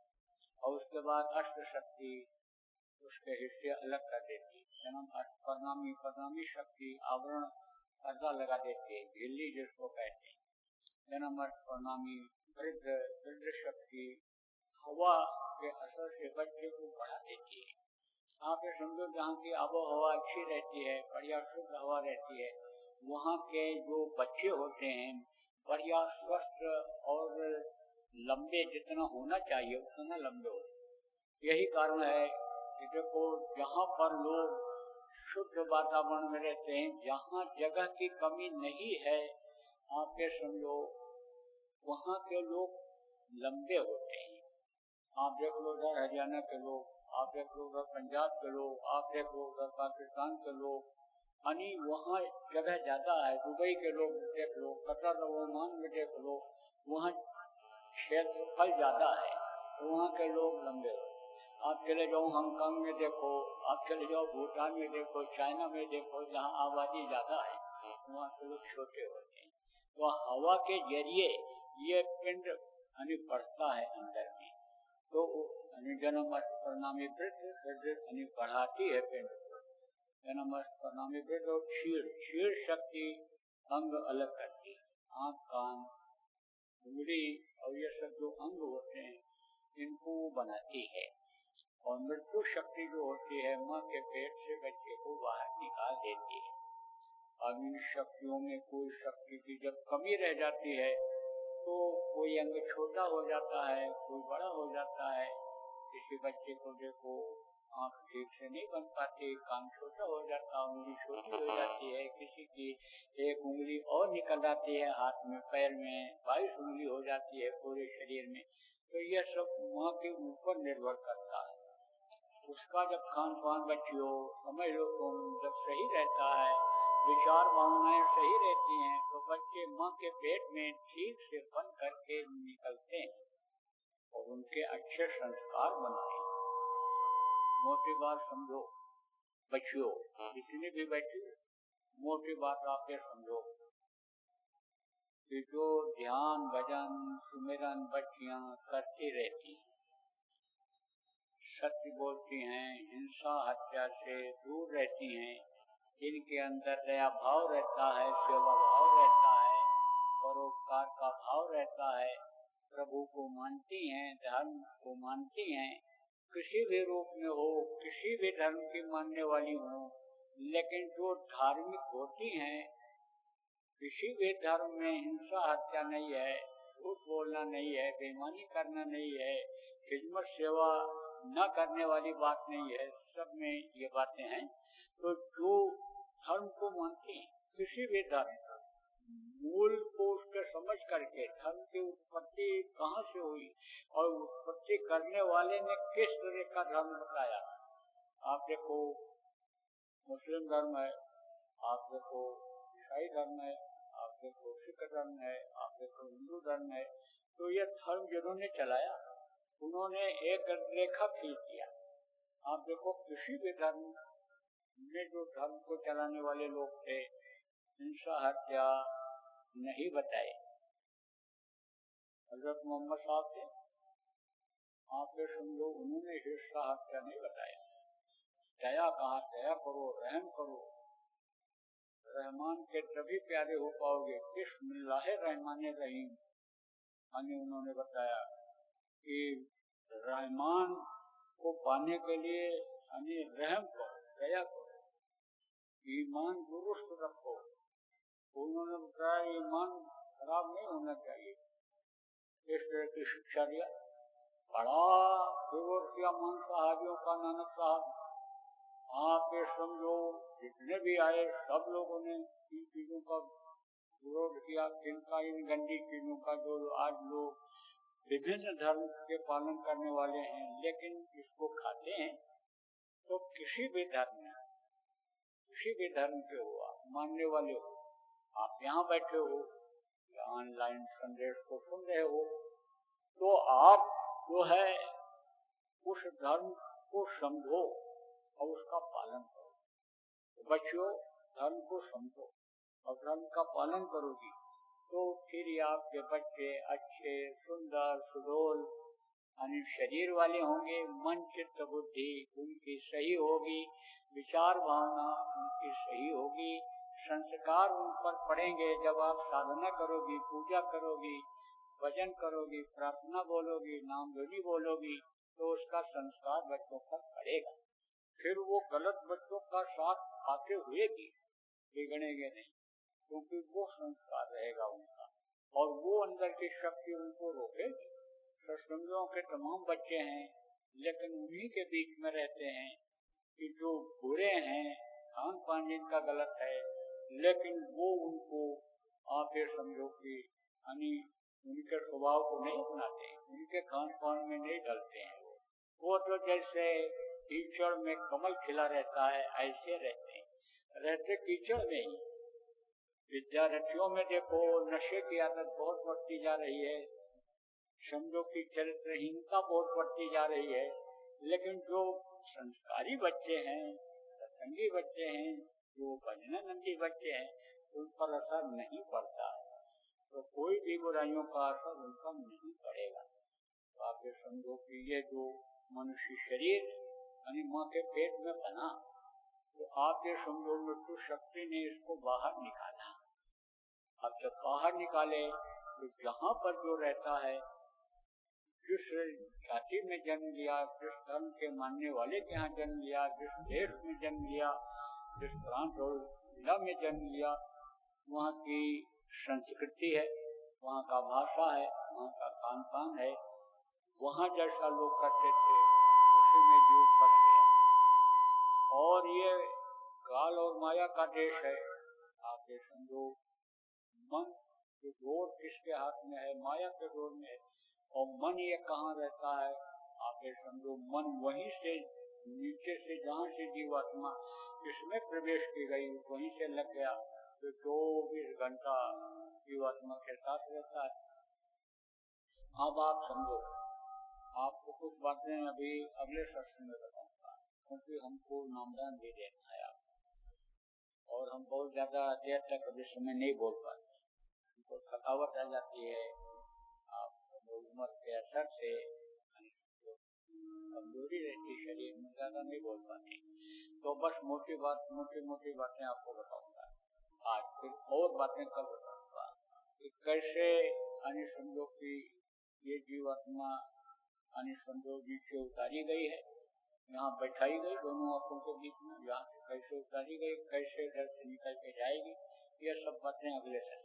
और उसके बाद अष्ट शक्ति उसके हिस्से अलग कर देती है। जन्म परिणामी शक्ति आवरण पर्दा लगा देती है, झिल्ली जिसको कहते हैं। जन्म परिणामी वृद्ध शक्ति हवा के असर से बच्चे को बढ़ा देती है। आप ये समझो, जहाँ की आबोहवा अच्छी रहती है, बढ़िया शुद्ध हवा रहती है, वहाँ के जो बच्चे होते हैं बढ़िया स्वस्थ और लंबे, जितना होना चाहिए उतना लंबे होते। यही कारण है कि देखो, जहाँ पर लोग शुद्ध वातावरण में रहते हैं, जहाँ जगह की कमी नहीं है, आप ये समझो वहाँ के लोग लंबे होते हैं। आप देख लो उधर हरियाणा के लोग, आप देख लो उधर पंजाब के लोग, आप देख लो उधर पाकिस्तान के लोग, यानी वहाँ जगह ज्यादा है। दुबई के लोग देख लो, कतर ओमान में देख लो, वहाँ क्षेत्रफल ज्यादा है, तो वहाँ के लोग लंबे हो। आप चले जाओ हांगकांग में देखो, आप चले जाओ भूटान में देखो, चाइना में देखो, जहाँ आबादी ज्यादा है, वहाँ के लोग छोटे होते हैं। तो हवा के जरिए ये पिंड यानी बढ़ता है अंदर में, तो जन्म परिणामी वृद्धि बढ़ाती है पिंड को। जन्म परिणामी वृद्धि और क्षीण शक्ति अंग अलग करती है, आँख, कान, उंगली और ये सब जो अंग होते हैं इनको वो बनाती है। और मृत्यु शक्ति जो होती है माँ के पेट से बच्चे को बाहर निकाल देती है। अब इन शक्तियों में कोई शक्ति की जब कमी रह जाती है तो कोई अंग छोटा हो जाता है, कोई बड़ा हो जाता है। किसी बच्चे को देखो आँख ठीक से नहीं बन पाती, कान छोटा हो जाता है, उंगली छोटी हो जाती है, किसी की एक उंगली और निकल जाती है हाथ में, पैर में 22 उंगली हो जाती है पूरे शरीर में। तो यह सब माँ के ऊपर निर्भर करता है। उसका जब खान पान बच्चियों समझ लो तुम जब सही रहता है, विचार भावनाएं सही रहती हैं, तो बच्चे माँ के पेट में ठीक से बन करके निकलते हैं और उनके अच्छे संस्कार बनते हैं। मोटी बात समझो बच्चियों, जितने भी बच्चे मोटी बात आप ये समझो कि जो ध्यान भजन सुमिरन बच्चियां करती रहती, सत्य बोलती हैं, हिंसा हत्या से दूर रहती हैं, जिनके अंदर दया भाव रहता है, सेवा भाव रहता है, परोपकार का भाव रहता है, प्रभु को मानती हैं, धर्म को मानती हैं, किसी भी रूप में हो, किसी भी धर्म की मानने वाली हो, लेकिन जो धार्मिक होती हैं, किसी भी धर्म में हिंसा हत्या नहीं है, झूठ बोलना नहीं है, बेईमानी करना नहीं है, खिदमत सेवा न करने वाली बात नहीं है, सब में ये बातें हैं। तो जो धर्म को मानती हैं, किसी भी धर्म का मूल को उसके समझ करके धर्म की उत्पत्ति कहाँ से हुई और उत्पत्ति करने वाले ने किस तरह का धर्म बताया। आप देखो मुस्लिम धर्म है, आप देखो ईसाई धर्म है, आप देखो सिख धर्म है, आप देखो हिंदू धर्म है। तो ये धर्म जिन्होंने चलाया उन्होंने एक रेखा खींच दिया। आप देखो किसी भी धर्म में जो धर्म को चलाने वाले लोग थे हिंसा हत्या नहीं बताए। हजरत मोहम्मद साहब थे, आप ये समझो उन्होंने हिंसा हत्या नहीं बताया। दया कहा, दया करो, रहम करो, रहमान के तभी प्यारे हो पाओगे, बिस्मिल्लाह रहमान रहीम। यानी उन्होंने बताया कि रहमान को पाने के लिए यानी रहम करो, दया करो, ईमान दुरुस्त रखो। उन्होंने बताया ईमान खराब नहीं होना चाहिए, इस तरह की शिक्षा दिया। बड़ा विरोध किया मान साहबियों का नानक साहब। आप ये समझो जितने भी आए सब लोगों ने इन चीजों का विरोध किया। किनका? इन गंदी चीजों का जो आज लोग विभिन्न धर्म के पालन करने वाले हैं लेकिन इसको खाते हैं। तो किसी भी धर्म में, किसी भी धर्म के हो, आप मानने वाले हो, आप यहाँ बैठे हो या ऑनलाइन संदेश को सुन रहे हो, तो आप जो है उस धर्म को समझो और उसका पालन करो। तो बच्चों धर्म को समझो और धर्म का पालन करोगी तो फिर आपके बच्चे अच्छे सुंदर सुडौल यानी शरीर वाले होंगे। मन चित्त बुद्धि उनकी सही होगी, विचार भावना उनकी सही होगी, संस्कार उन पर पड़ेंगे। जब आप साधना करोगी, पूजा करोगी, भजन करोगी, प्रार्थना बोलोगी, नाम ध्वनि बोलोगी तो उसका संस्कार बच्चों पर पड़ेगा। फिर वो गलत बच्चों का साथ आते हुए भी बिगड़ेंगे नहीं, क्योंकि वो संस्कार रहेगा उनका और वो अंदर की शक्ति उनको रोकेगी। सत्संगियों के तमाम बच्चे हैं लेकिन उन्हीं के बीच में रहते हैं कि जो बुरे हैं, खान पान जिनका गलत है, लेकिन वो उनको आप ये समझो कि यानी उनके स्वभाव को नहीं अपनाते, उनके खान पान में नहीं ढलते हैं। वो तो जैसे कीचड़ में कमल खिला रहता है ऐसे रहते हैं, रहते कीचड़ में ही। विद्यार्थियों में देखो नशे की आदत बहुत बढ़ती जा रही है, समझो की चरित्रहीनता बहुत बढ़ती जा रही है। लेकिन जो संस्कारी बच्चे हैं, सत्संगी बच्चे हैं, जो भजनानंदी बच्चे हैं, उन पर असर नहीं पड़ता, तो कोई भी बुराइयों का असर उनका नहीं पड़ेगा। तो आप ये समझो कि ये जो मनुष्य शरीर यानी माँ के पेट में बना, तो आप ये समझो मृत्यु शक्ति ने इसको बाहर निकाला। अब जब बाहर निकाले तो जहाँ पर जो रहता है, जिस जाति में जन्म लिया, जिस धर्म के मानने वाले के यहाँ जन्म लिया, जिस देश में जन्म लिया, जिस प्रांत और जिला में जन्म लिया, वहाँ की संस्कृति है, वहाँ का भाषा है, वहाँ का खान पान है, वहाँ जैसा लोग करते थे उसी में जीव फंस गया। और ये काल और माया का देश है। आप ये समझो, मन के जोर किसके हाथ में है? माया के जोर में है। और मन ये कहाँ रहता है? आप ये समझो, मन वहीं से नीचे से, जहाँ से जीवात्मा इसमें प्रवेश की गई, वहीं से लग गया, तो 24 घंटा जीवात्मा के साथ रहता है। अब आप समझो, आपको कुछ बातें अभी अगले सत्र में बताऊंगा, क्योंकि हमको नामदान भी देना है आपको, और हम बहुत ज्यादा देर तक अभी समय नहीं बोल पाते, हमको थकावट आ जाती है। आप उम्र के असर से कमजोरी रहती शरीर में, ज्यादा नहीं बोल पाते, तो बस मोटी बातें आपको बताऊंगा आज, फिर और बातें कल बताऊंगा कि कैसे यानी समझो कि ये जीवात्मा यानी समझो नीचे उतारी गई है, यहाँ बैठाई गई दोनों आंखों के बीच में, यहाँ से कैसे उतारी गई, कैसे घर से निकल के जाएगी, ये सब बातें अगले से।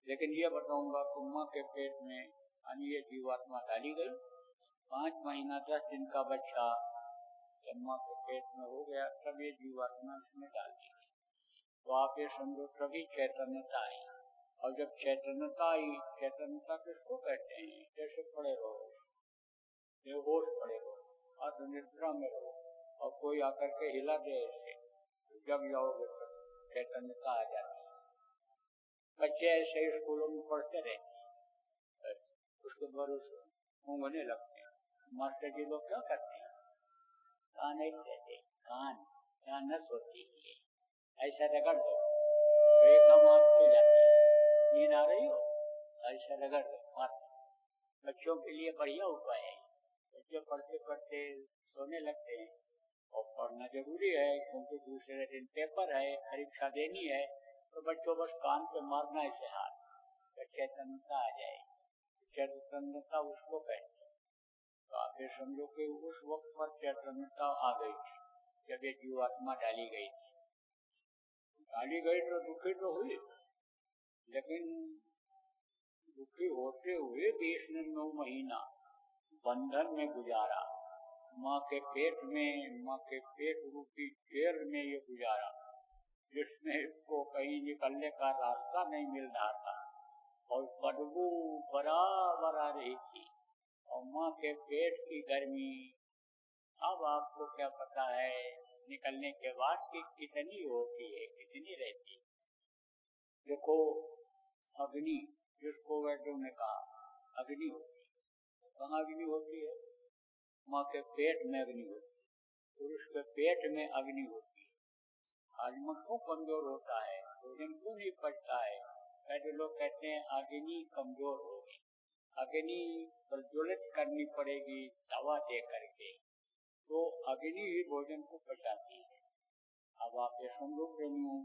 लेकिन ये बताऊंगा कि माँ के पेट में यानी ये जीवात्मा डाली गई, 5 महीना 10 दिन का बच्चा जब माँ के पेट में हो गया, तब ये जीवात्मा इसमें डाल दी गई। तो आप ये समझो तभी चैतन्यता आई। और जब चैतन्यता आई, चैतन्यता किसको कहते हैं? जैसे पड़े रहो, बेहोश पड़े रहो, अर्धनिद्रा में रहो, और कोई आकर के हिला दे ऐसे, जब जाओगे तो चैतन्यता आ जाती है। बच्चे ऐसे स्कूलों में पढ़ते रहते, उसके भरोसे ऊँघने लगते हैं। मास्टर जी लोग क्या करते हैं? कान नहीं देते, कान यहाँ नस होती है, ऐसा रगड़ दो तो एकदम आँख खुल जाती है, नींद आ रही हो ऐसा रगड़ दो, मार। बच्चों के लिए बढ़िया उपाय है। बच्चे पढ़ते पढ़ते सोने लगते हैं, और पढ़ना जरूरी है क्योंकि दूसरे दिन पेपर है, परीक्षा देनी है, तो बच्चों बस कान पे मारना ऐसे हाथ, तो चैतन्यता आ जाए। चैतन्यता उसको कहते हैं। तो आप ये समझो कि उस वक्त पर चैतन्यता आ गई थी जब ये जीवात्मा डाली गई थी। डाली गई तो दुखी तो हुई, लेकिन दुखी होते हुए भी इसने 9 महीना बंधन में गुजारा, माँ के पेट में, माँ के पेट रूपी जेल में ये गुजारा, जिसमें इसको कहीं निकलने का रास्ता नहीं मिल रहा था, और बदबू बराबर आ रही थी, और माँ के पेट की गर्मी अब आपको क्या पता है निकलने के बाद की कितनी होती है, कितनी रहती है। देखो अग्नि, जिसको वैद्यों ने कहा अग्नि होती है, कहाँ अग्नि होती है? माँ के पेट में अग्नि होती है, पुरुष के पेट में अग्नि होती है। आत्मा क्यों कमजोर होता है, भोजन क्यों नहीं पचता है? पहले लोग कहते हैं अग्नि कमजोर होगी, अग्नि प्रज्वलित करनी पड़ेगी दवा दे करके, तो अग्नि ही भोजन को पचाती है। अब आप ये समझो प्रेमियों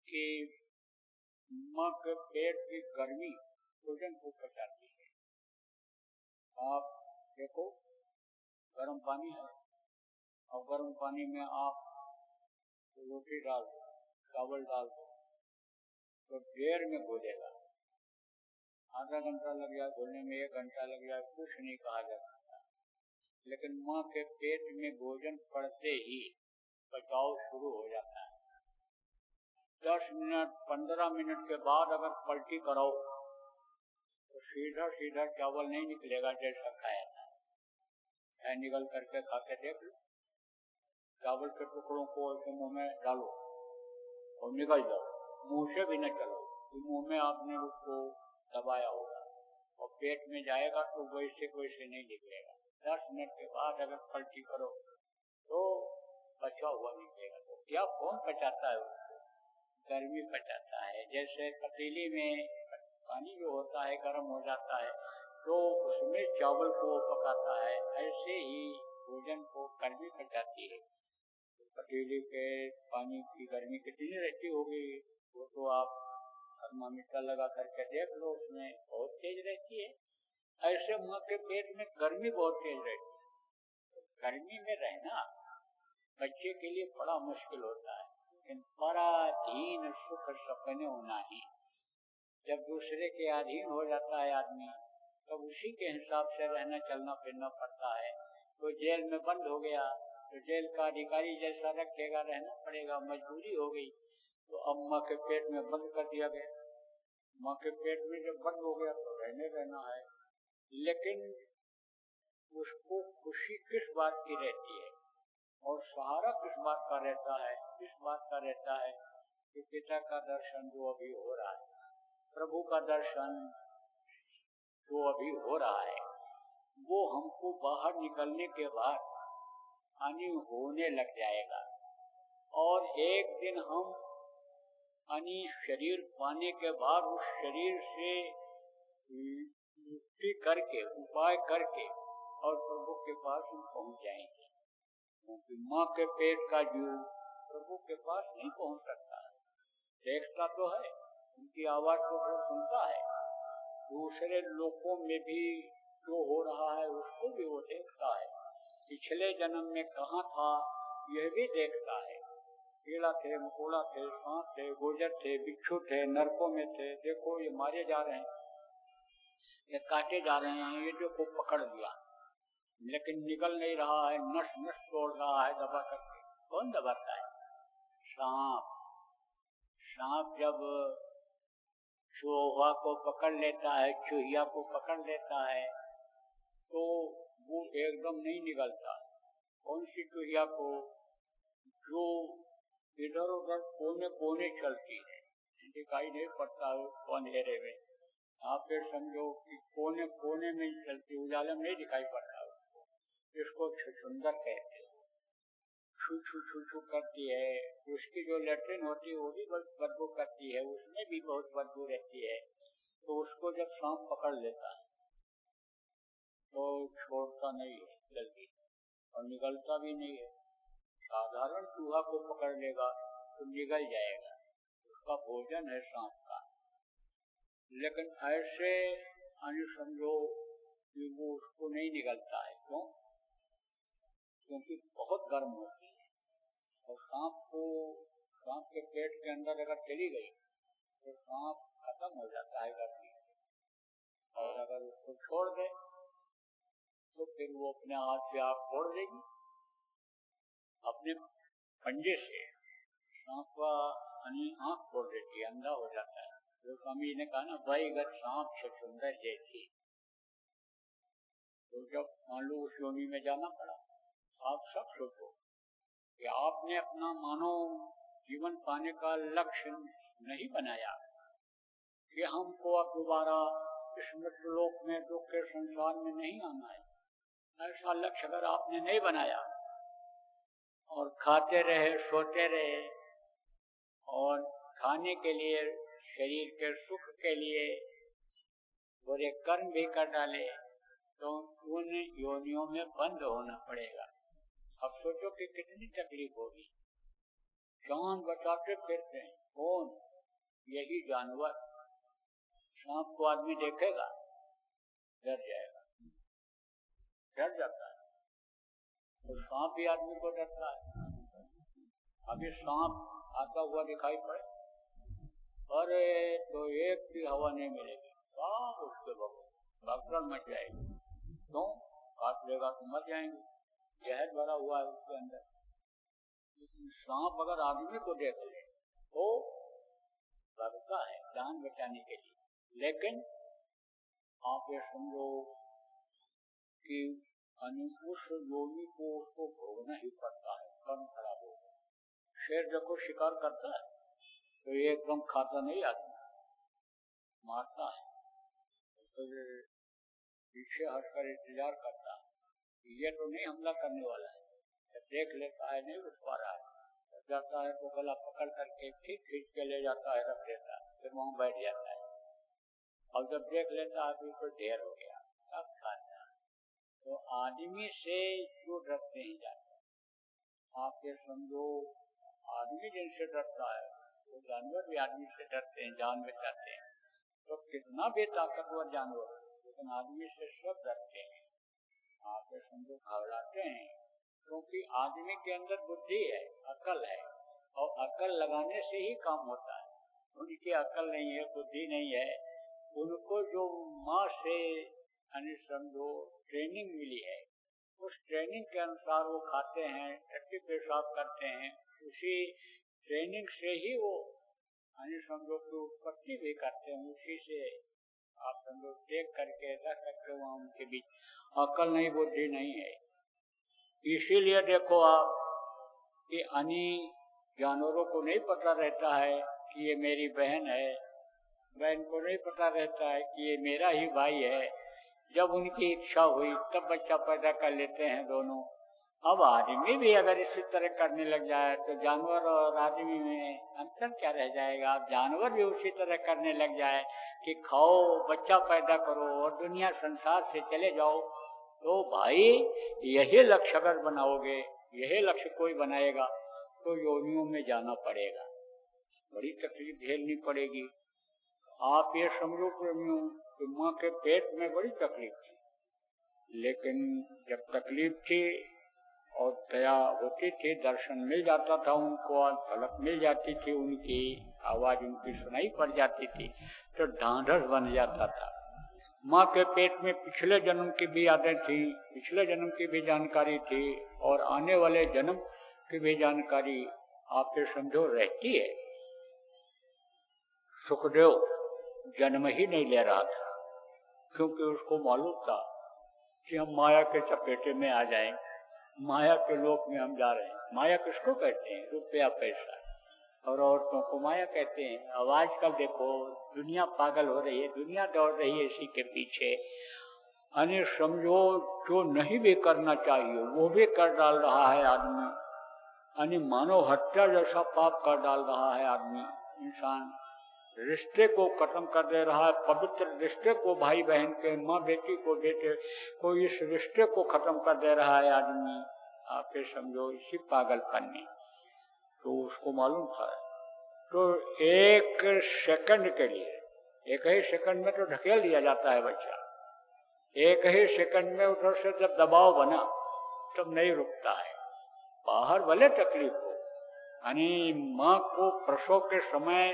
कि माँ के पेट की गर्मी भोजन को पचाती है। आप देखो गर्म पानी है, और गर्म पानी में आप रोटी डाल दो, चावल डाल दो, तो देर में घुलेगा। आधा घंटा लग जाए घुलने में, 1 घंटा लग जाए, कुछ नहीं कहा जा सकता। लेकिन माँ के पेट में भोजन पड़ते ही पचाव शुरू हो जाता है। 10 मिनट 15 मिनट के बाद अगर पलटी करो तो सीधा सीधा चावल नहीं निकलेगा जैसा खाया था। निकल करके खा के देख लो, चावल के टुकड़ों को ऐसे मुंह में डालो और निकल जाओ, मुंह से भी न चलो, मुंह में आपने उसको दबाया होगा, और पेट में जाएगा तो वैसे वैसे नहीं निकलेगा। 10 मिनट के बाद अगर पलटी करो तो बचा हुआ निकलेगा। तो क्या कौन पचाता है उसको? गर्मी पचाता है। जैसे पतीली में पानी जो होता है गर्म हो जाता है तो उसमें चावल को पकाता है, ऐसे ही भोजन को गर्मी पचाती है। पतीली के पानी की गर्मी कितनी रहती होगी वो तो आप थर्मामीटर लगा करके देख लो, उसमें बहुत तेज रहती है। ऐसे माँ के पेट में गर्मी बहुत तेज रहती है। गर्मी में रहना बच्चे के लिए बड़ा मुश्किल होता है। लेकिन पराधीन सुख सपने होना ही, जब दूसरे के अधीन हो जाता है आदमी, तो उसी के हिसाब से रहना चलना फिरना पड़ता है। तो जेल में बंद हो गया तो जेल का अधिकारी जैसा रखेगा, रहना पड़ेगा, मजबूरी हो गई। तो अब माँ के पेट में बंद कर दिया गया। माँ के पेट में जब बंद हो गया तो रहना है। लेकिन उसको खुशी किस बात की रहती है और सहारा किस बात का रहता है? किस बात का रहता है कि पिता का दर्शन जो अभी हो रहा है, प्रभु का दर्शन जो अभी हो रहा है, वो हमको बाहर निकलने के बाद हानि होने लग जाएगा। और एक दिन हम हानि शरीर पाने के बाद उस शरीर से मुक्ति करके, उपाय करके और प्रभु के पास हम पहुंच जाएंगे। क्योंकि माँ के पेट का जीव प्रभु के पास नहीं पहुंच सकता। देखता तो है, उनकी आवाज को सुनता है, दूसरे लोगों में भी जो हो रहा है उसको भी वो देखता है। पिछले जन्म में कहाँ था यह भी देखता है। कीड़ा थे, मकोड़ा थे, सांप थे, गुजर थे, बिच्छू थे, नरकों में थे। देखो ये मारे जा रहे हैं, ये काटे जा रहे हैं, ये जो को पकड़ लिया लेकिन निकल नहीं रहा है, नस नस तोड़ रहा है दबा करके। कौन दबाता है? सांप। सांप जब चूहा को पकड़ लेता है, चूहिया को पकड़ लेता है, तो वो एकदम नहीं निकलता। कौन सी चूहिया को? जो इधर उधर कोने कोने चलती है, दिखाई नहीं पड़ता उसको अंधेरे में। आप फिर समझो कि कोने कोने में चलती, उजाले में नहीं दिखाई पड़ता उसको। इसको छुछुंदर कहते हैं। छू छू छू छू करती है। उसकी जो लैट्रिन होती है वो भी बहुत बदबू करती है, उसमें भी बहुत बदबू रहती है। तो उसको जब सांप पकड़ लेता है तो छोड़ता नहीं है जल्दी और निकलता भी नहीं है। साधारण चूहा को पकड़ लेगा तो निकल जाएगा, उसका भोजन है सांप का। लेकिन ऐसे समझो कि वो उसको नहीं निकलता है। क्यों? क्योंकि बहुत गर्म होती है और सांप के पेट के अंदर अगर चली गई तो सांप खत्म हो जाता है गर्मी। और अगर उसको छोड़ दे तो फिर वो अपने हाथ से आग फोड़ देगी अपने पंजे से। सांप का आंख फोड़ देती है, अंधा हो जाता है। जो स्वामी ने कहा ना, वहीगत सांप छुछुंदर जैसी। तो जब मान लो उस योनि में जाना पड़ा, आप सब सोचो कि आपने अपना मानव जीवन पाने का लक्ष्य नहीं बनाया कि हमको अब दोबारा इस मृत्युलोक में, दुख के संसार में नहीं आना है। ऐसा लक्ष्य अगर आपने नहीं बनाया और खाते रहे, सोते रहे और खाने के लिए, शरीर के सुख के लिए बुरे कर्म भी कर डाले, तो उन योनियों में बंद होना पड़ेगा। अब सोचो कि कितनी तकलीफ होगी। जान बचाते फिरते हैं कौन? यही जानवर। सांप को आदमी देखेगा डर जाएगा, डर जाता है। तो सांप भी आदमी को डरता है। अभी सांप आता हुआ दिखाई पड़े, अरे तो एक भी हवा नहीं मिलेगी, सब उसके भगदड़ मच जाएगी। क्यों? काट लेगा तो मर जाएंगे, जहर भरा हुआ है उसके अंदर। सांप अगर आदमी को देख ले तो लगता है जान बचाने के लिए। लेकिन आप ये समझो कि उस योनि को उसको भोगना ही पड़ता है, कर्म खराब होगा। शेर देखो शिकार करता है तो ये एकदम खाता नहीं आदमी, मारता है तो पीछे हटकर इंतजार करता है, ये तो नहीं हमला करने वाला है। जब देख लेता है नहीं उठ पा रहा है, जब जाता है तो गला पकड़ करके ठीक खींच के ले जाता है, रख देता है, फिर वहां बैठ जाता है। और जब देख लेता है बिल्कुल ढेर हो गया, तब खाता है। तो आदमी से जो डरते ही जाते, आप ये समझो आदमी जिनसे डरता है तो जानवर भी आदमी से डरते हैं, जान बचाते हैं। तो कितना भी ताकतवर जानवर, लेकिन आदमी से सब डरते हैं, आप समझो घबराते हैं, क्योंकि आदमी के अंदर बुद्धि है, अकल है, और अकल लगाने से ही काम होता है। उनकी अकल नहीं है, बुद्धि नहीं है, उनको जो माँ से समझो ट्रेनिंग मिली है, उस ट्रेनिंग के अनुसार वो खाते हैं, टट्टी पेशाब करते हैं, उसी ट्रेनिंग से ही वो समझो की उत्पत्ति भी करते हैं, उसी से आप समझो देख करके रह करके वहाँ उनके बीच अकल नहीं, बुद्धि नहीं है। इसीलिए देखो आप कि अन्य जानवरों को नहीं पता रहता है कि ये मेरी बहन है, बहन को नहीं पता रहता है कि ये मेरा ही भाई है। जब उनकी इच्छा हुई तब बच्चा पैदा कर लेते हैं दोनों। अब आदमी भी अगर इसी तरह करने लग जाए तो जानवर और आदमी में अंतर क्या रह जाएगा। अब जानवर भी उसी तरह करने लग जाए कि खाओ, बच्चा पैदा करो और दुनिया संसार से चले जाओ, तो भाई यही लक्ष्य अगर बनाओगे, यही लक्ष्य कोई बनाएगा तो योनियों में जाना पड़ेगा, बड़ी तकलीफ झेलनी पड़ेगी। आप ये समझो प्रेमियों कि माँ के पेट में बड़ी तकलीफ थी, लेकिन जब तकलीफ थी और दया होती थी, दर्शन मिल जाता था उनको, झलक मिल जाती थी, उनकी आवाज उनकी सुनाई पड़ जाती थी, तो ढांढस बन जाता था। माँ के पेट में पिछले जन्म की भी यादें थी, पिछले जन्म की भी जानकारी थी, और आने वाले जन्म की भी जानकारी आप ये समझो रहती है। सुखदेव जन्म ही नहीं ले रहा था, क्योंकि उसको मालूम था कि हम माया के चपेटे में आ जाएं, माया के लोक में हम जा रहे हैं। माया किसको कहते हैं? रुपया पैसा, और औरतों को माया कहते हैं। अब आजकल देखो दुनिया पागल हो रही है, दुनिया दौड़ रही है इसी के पीछे। अन्य समझो जो नहीं भी करना चाहिए वो भी कर डाल रहा है आदमी, अन्य मानव हत्या जैसा पाप कर डाल रहा है आदमी। इंसान रिश्ते को खत्म कर दे रहा है, पवित्र रिश्ते को, भाई बहन के, माँ बेटी को, बेटे को, इस रिश्ते को खत्म कर दे रहा है आदमी। आप ये समझो इसी पागलपन में, तो उसको मालूम था। तो एक सेकंड के लिए, एक ही सेकंड में तो ढकेल दिया जाता है बच्चा, एक ही सेकंड में उधर से जब दबाव बना तब नहीं रुकता है। बाहर भले तकलीफ हो, यानी माँ को प्रसव के समय,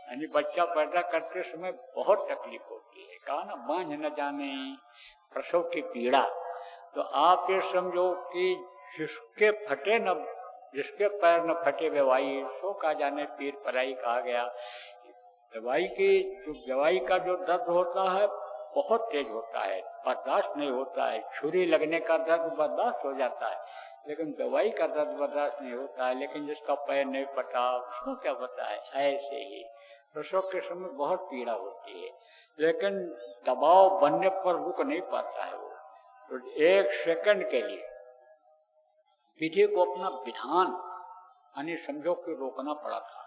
यानी बच्चा पैदा करते समय बहुत तकलीफ होती है। कहा ना, बांझ न जाने प्रसव की पीड़ा। तो आप ये समझो कि जिसके फटे न, जिसके पैर न फटे बेवाई, सो का जाने पीर पराई कहा गया। बेवाई की जो, बेवाई का जो दर्द होता है बहुत तेज होता है, बर्दाश्त नहीं होता है। छुरी लगने का दर्द बर्दाश्त हो जाता है, लेकिन दवाई का दर्द बर्दाश्त नहीं होता है। लेकिन जिसका पैर नहीं फटा उसको क्या पता है। ऐसे ही प्रसव के समय बहुत पीड़ा होती है, लेकिन दबाव बनने पर रुक नहीं पाता है वो। तो एक सेकंड के लिए विधि को अपना विधान यानी समझो कि रोकना पड़ा था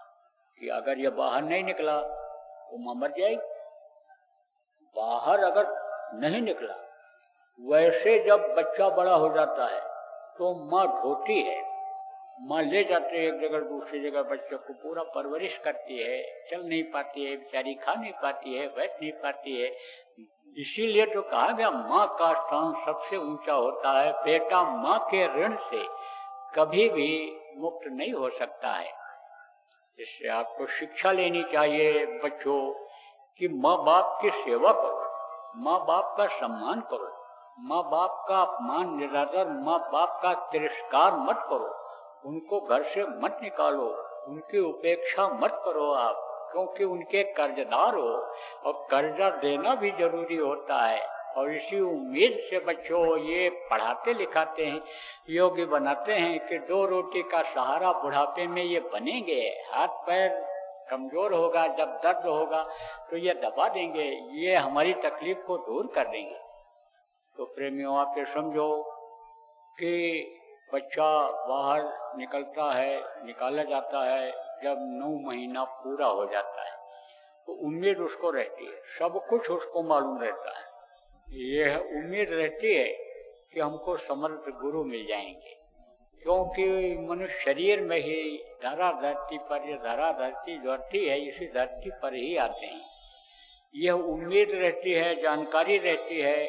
कि अगर ये बाहर नहीं निकला तो मां मर जाएगी। बाहर अगर नहीं निकला, वैसे जब बच्चा बड़ा हो जाता है तो माँ ढोती है, माँ ले जाते है एक जगह दूसरी जगह, बच्चे को पूरा परवरिश करती है। चल नहीं पाती है बेचारी, खा नहीं पाती है, बैठ नहीं पाती है। इसीलिए तो कहा गया माँ का स्थान सबसे ऊंचा होता है। बेटा माँ के ऋण से कभी भी मुक्त नहीं हो सकता है। इससे आपको शिक्षा लेनी चाहिए बच्चों कि माँ बाप की सेवा करो, माँ बाप का सम्मान करो, माँ बाप का अपमान निरादर, माँ बाप का तिरस्कार मत करो, उनको घर से मत निकालो, उनकी उपेक्षा मत करो आप, क्योंकि उनके कर्जदार हो और कर्जा देना भी जरूरी होता है। और इसी उम्मीद से बच्चों ये पढ़ाते लिखाते हैं, योग्य बनाते हैं कि 2 रोटी का सहारा बुढ़ापे में ये बनेंगे। हाथ पैर कमजोर होगा, जब दर्द होगा तो ये दबा देंगे, ये हमारी तकलीफ को दूर कर देंगे। तो प्रेमियों आप ये समझो कि बच्चा बाहर निकलता है, निकाला जाता है जब 9 महीना पूरा हो जाता है, तो उम्मीद उसको रहती है, सब कुछ उसको मालूम रहता है। यह उम्मीद रहती है कि हमको समर्थ गुरु मिल जाएंगे, क्योंकि मनुष्य शरीर में ही धरा धरती पर, ये धरा धरती धरती है, इसी धरती पर ही आते हैं। यह उम्मीद रहती है, जानकारी रहती है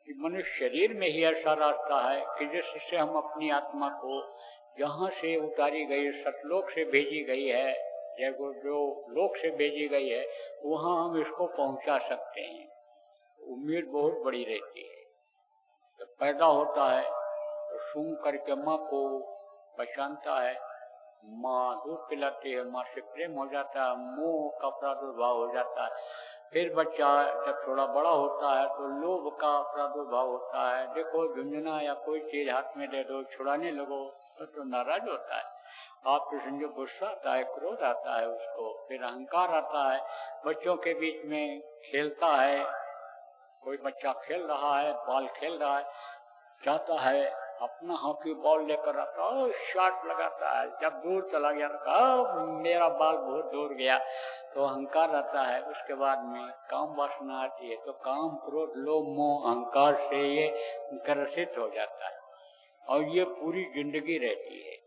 कि मनुष्य शरीर में ही ऐसा रास्ता है कि जिससे हम अपनी आत्मा को जहाँ से उतारी गई, सतलोक से भेजी गई है या जो लोक से भेजी गई है, वहाँ हम इसको पहुँचा सकते हैं। उम्मीद बहुत बड़ी रहती है। तो पैदा होता है तो सूंघ करके माँ को पहचानता है, माँ दूध पिलाती है, माँ से प्रेम हो जाता है, मोह का प्रादुर्भाव हो जाता है। फिर बच्चा जब थोड़ा बड़ा होता है तो लोभ का प्रादुर्भाव होता है। देखो झुंझुना या कोई चीज हाथ में दे दो, छुड़ाने लगो तो नाराज होता है। आपके समझो गुस्सा आता है, क्रोध आता है उसको, फिर अहंकार आता है। बच्चों के बीच में खेलता है, कोई बच्चा खेल रहा है, बॉल खेल रहा है, चाहता है अपना हॉकी बॉल लेकर आता है, शॉट लगाता है, जब दूर चला गया तो मेरा बॉल बहुत दूर गया, तो अहंकार आता है। उसके बाद में काम वासना आती है, तो काम क्रोध लोभ मोह अहंकार से ये ग्रसित हो जाता है और ये पूरी जिंदगी रहती है।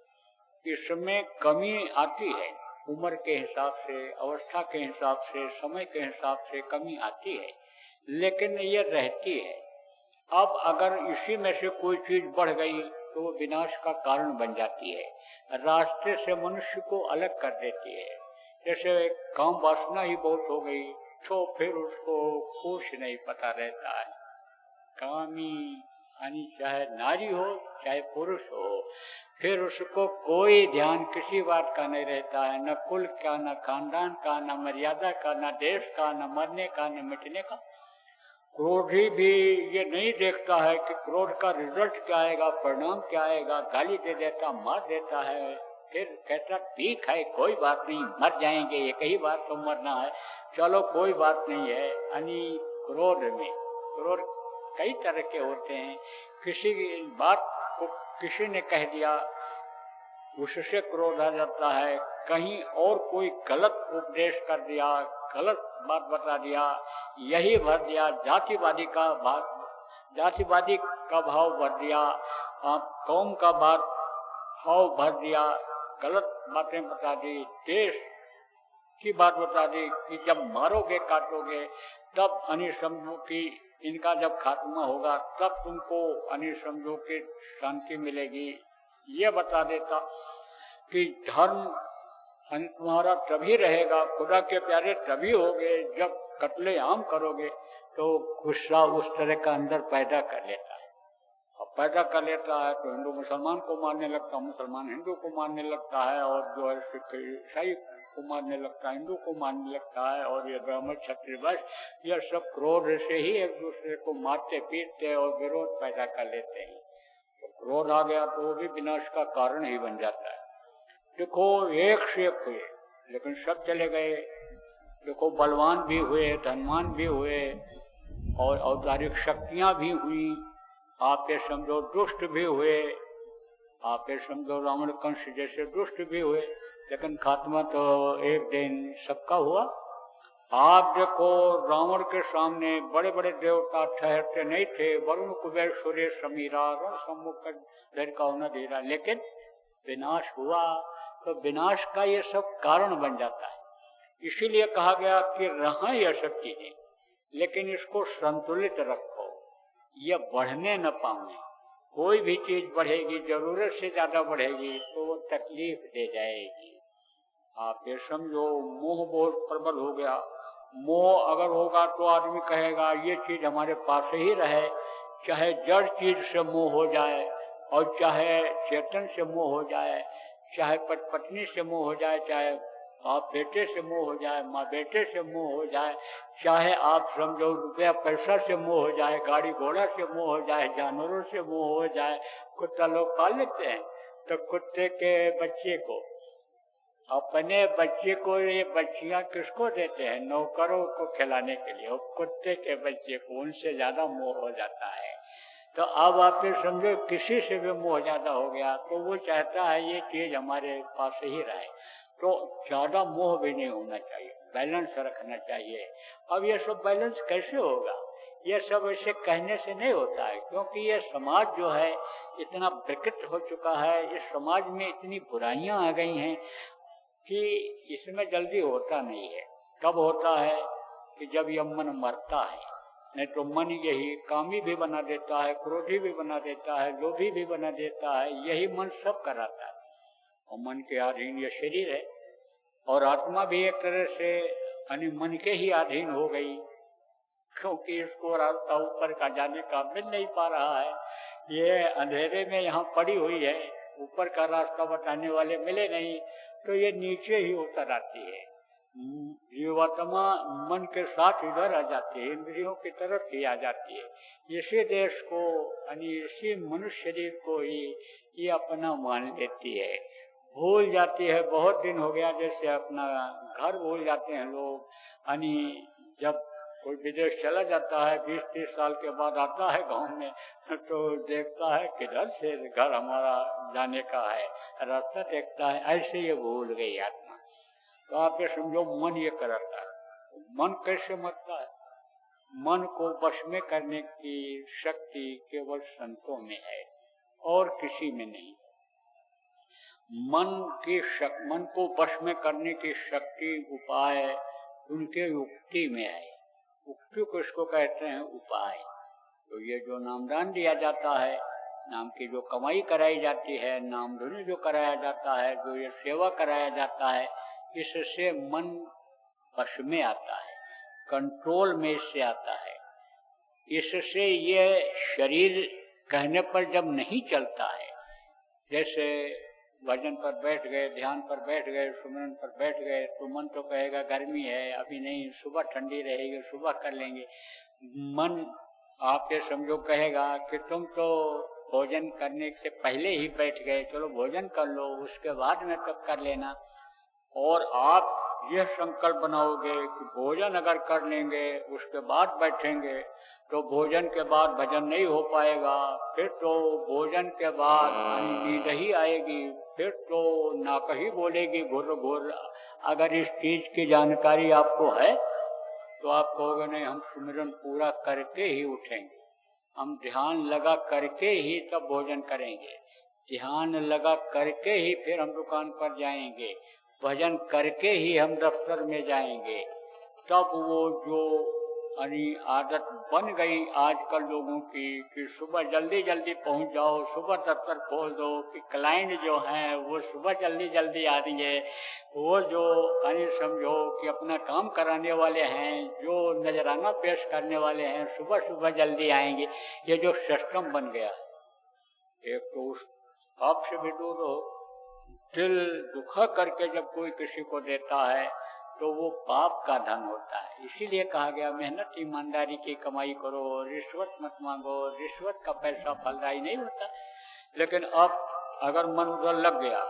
इसमें कमी आती है, उम्र के हिसाब से, अवस्था के हिसाब से, समय के हिसाब से कमी आती है, लेकिन ये रहती है। अब अगर इसी में से कोई चीज बढ़ गई तो वो विनाश का कारण बन जाती है, रास्ते से मनुष्य को अलग कर देती है। जैसे काम वासना ही बहुत हो गई तो फिर उसको कुछ नहीं पता रहता है। कामी यानी चाहे नारी हो चाहे पुरुष हो, फिर उसको कोई ध्यान किसी बात का नहीं रहता है, न कुल का, न खानदान का, न मर्यादा का, न देश का, न मरने का, न मिटने का। क्रोधी भी ये नहीं देखता है कि क्रोध का रिजल्ट क्या आएगा, परिणाम क्या आएगा, गाली दे देता, मार देता है, फिर कहता ठीक है कोई बात नहीं, मर जाएंगे, एक ही बार तो मरना है, चलो कोई बात नहीं है। यानी क्रोध में, क्रोध कई तरह के होते हैं। किसी बात को किसी ने कह दिया, उससे क्रोध आ जाता है। कहीं और कोई गलत उपदेश कर दिया, गलत बात बता दिया, यही भर दिया, जातिवादी का भाव भर दिया, कौम का भाव भर दिया, गलत बातें बता दी, देश की बात बता दी कि जब मारोगे काटोगे तब अनि समझो कि इनका जब खात्मा होगा तब तुमको अनि समझो कि शांति मिलेगी। ये बता देता कि धर्म तुम्हारा तभी रहेगा, खुदा के प्यारे तभी होगे जब कत्ले आम करोगे। तो गुस्सा उस तरह का अंदर पैदा कर लेता है, और पैदा कर लेता है तो हिंदू मुसलमान को मारने लगता है, मुसलमान हिंदू को मारने लगता है, और जो है सिख ईसाई को मारने लगता है, हिंदू को मारने लगता है, और ये ब्राह्मण क्षत्रिय वैश्य यह सब क्रोध से ही एक दूसरे को मारते पीटते और विरोध पैदा कर लेते हैं। तो क्रोध आ गया तो वो भी विनाश का कारण ही बन जाता है। देखो एक से एक हुए लेकिन सब चले गए। देखो बलवान भी हुए, धनवान भी हुए, और औदारिक शक्तियां भी हुई। आप ये समझो दुष्ट भी हुए, आप ये समझो रावण कंस जैसे दुष्ट भी हुए, लेकिन खात्मा तो एक दिन सबका हुआ। आप देखो रावण के सामने बड़े बड़े देवता ठहरते नहीं थे, वरुण कुबेर सूर्य समीरा रण सम्मुख का न धीरा, लेकिन विनाश हुआ। तो विनाश का ये सब कारण बन जाता है। इसीलिए कहा गया कि रहा यह सब चीजें, लेकिन इसको संतुलित रखो, ये बढ़ने न पाए। कोई भी चीज बढ़ेगी, जरूरत से ज्यादा बढ़ेगी तो वो तकलीफ दे जाएगी। आप ये समझो मोह बहुत प्रबल हो गया। मोह अगर होगा तो आदमी कहेगा ये चीज हमारे पास ही रहे, चाहे जड़ चीज से मोह हो जाए और चाहे चेतन से मोह हो जाए, चाहे पत्नी से मोह हो जाए, चाहे बाप बेटे से मोह हो जाए, माँ बेटे से मोह हो जाए, चाहे आप समझो रुपया पैसा से मोह हो जाए, गाड़ी घोड़ा से मोह हो जाए, जानवरों से मोह हो जाए। कुत्ता लोग पाल लेते हैं, तो कुत्ते के बच्चे को, अपने बच्चे को, ये बच्चियां किसको देते हैं? नौकरों को खिलाने के लिए। और कुत्ते के बच्चे को उनसे ज्यादा मोह हो जाता है। तो अब आप ये समझो किसी से भी मोह ज्यादा हो गया तो वो चाहता है ये चीज हमारे पास ही रहे। तो ज्यादा मोह भी नहीं होना चाहिए, बैलेंस रखना चाहिए। अब ये सब बैलेंस कैसे होगा? ये सब ऐसे कहने से नहीं होता है, क्योंकि ये समाज जो है इतना विकृत हो चुका है, इस समाज में इतनी बुराइयां आ गई हैं कि इसमें जल्दी होता नहीं है। कब होता है कि जब यह मन मरता है, नहीं तो मन यही कामी भी बना देता है, क्रोधी भी बना देता है, लोभी भी बना देता है, यही मन सब कराता है। और मन के अधीन ये शरीर है, और आत्मा भी एक तरह से यानी मन के ही अधीन हो गई, क्योंकि इसको रास्ता ऊपर का जाने का मिल नहीं पा रहा है। ये अंधेरे में यहाँ पड़ी हुई है, ऊपर का रास्ता बताने वाले मिले नहीं, तो ये नीचे ही उतर आती है। जीवात्मा मन के साथ इधर आ जाती है, इंद्रियों की तरफ ही आ जाती है। इसी देश को यानी इसी मनुष्य शरीर को ही ये अपना मान लेती है, भूल जाती है। बहुत दिन हो गया जैसे अपना घर भूल जाते हैं लोग, यानी जब कोई विदेश चला जाता है 20-30 साल के बाद आता है गांव में, तो देखता है किधर से घर हमारा जाने का है, रास्ता देखता है, ऐसे ये भूल गई आत्मा। तो आप ये समझो मन ये कराता है। मन कैसे मरता है? मन को वश में करने की शक्ति केवल संतों में है और किसी में नहीं। मन को वश में करने की शक्ति उपाय उनके युक्ति में है। उक्ति को इसको कहते हैं उपाय। तो ये जो नामदान दिया जाता है, नाम की जो कमाई कराई जाती है, नाम धुनी जो कराया जाता है, जो ये सेवा कराया जाता है, इससे मन वश में आता है, कंट्रोल में इससे आता है। इससे ये शरीर कहने पर जब नहीं चलता है, जैसे भजन पर बैठ गए, ध्यान पर बैठ गए, सुमरन पर बैठ गए, तो मन तो कहेगा गर्मी है, अभी नहीं, सुबह ठंडी रहेगी, सुबह कर लेंगे। मन आप ये समझो कहेगा कि तुम तो भोजन करने से पहले ही बैठ गए, चलो भोजन कर लो, उसके बाद में तब कर लेना। और आप यह संकल्प बनाओगे कि भोजन अगर कर लेंगे उसके बाद बैठेंगे, तो भोजन के बाद भजन नहीं हो पाएगा, फिर तो भोजन के बाद नींद ही आएगी, फिर तो ना कहीं बोलेगी घुर घुर। अगर इस चीज की जानकारी आपको है तो आप कहोगे नहीं, हम सुमिरन पूरा करके ही उठेंगे, हम ध्यान लगा करके ही तब भोजन करेंगे, ध्यान लगा करके ही फिर हम दुकान पर जाएंगे, भजन करके ही हम दफ्तर में जाएंगे। तब वो जो आदत बन गई आजकल लोगों की कि सुबह जल्दी जल्दी पहुंच जाओ, सुबह दफ्तर खोल दो, कि क्लाइंट जो हैं वो सुबह जल्दी जल्दी आ रही है, वो जो समझो कि अपना काम कराने वाले हैं, जो नजराना पेश करने वाले हैं, सुबह सुबह जल्दी आएंगे। ये जो सिस्टम बन गया, एक तो उस आपसे भी दूर हो, दिल दुखा करके जब कोई किसी को देता है तो वो पाप का धन होता है। इसीलिए कहा गया मेहनत ईमानदारी की कमाई करो, रिश्वत मत मांगो, रिश्वत का पैसा फलदायी नहीं होता। लेकिन अब अगर मन उधर लग गया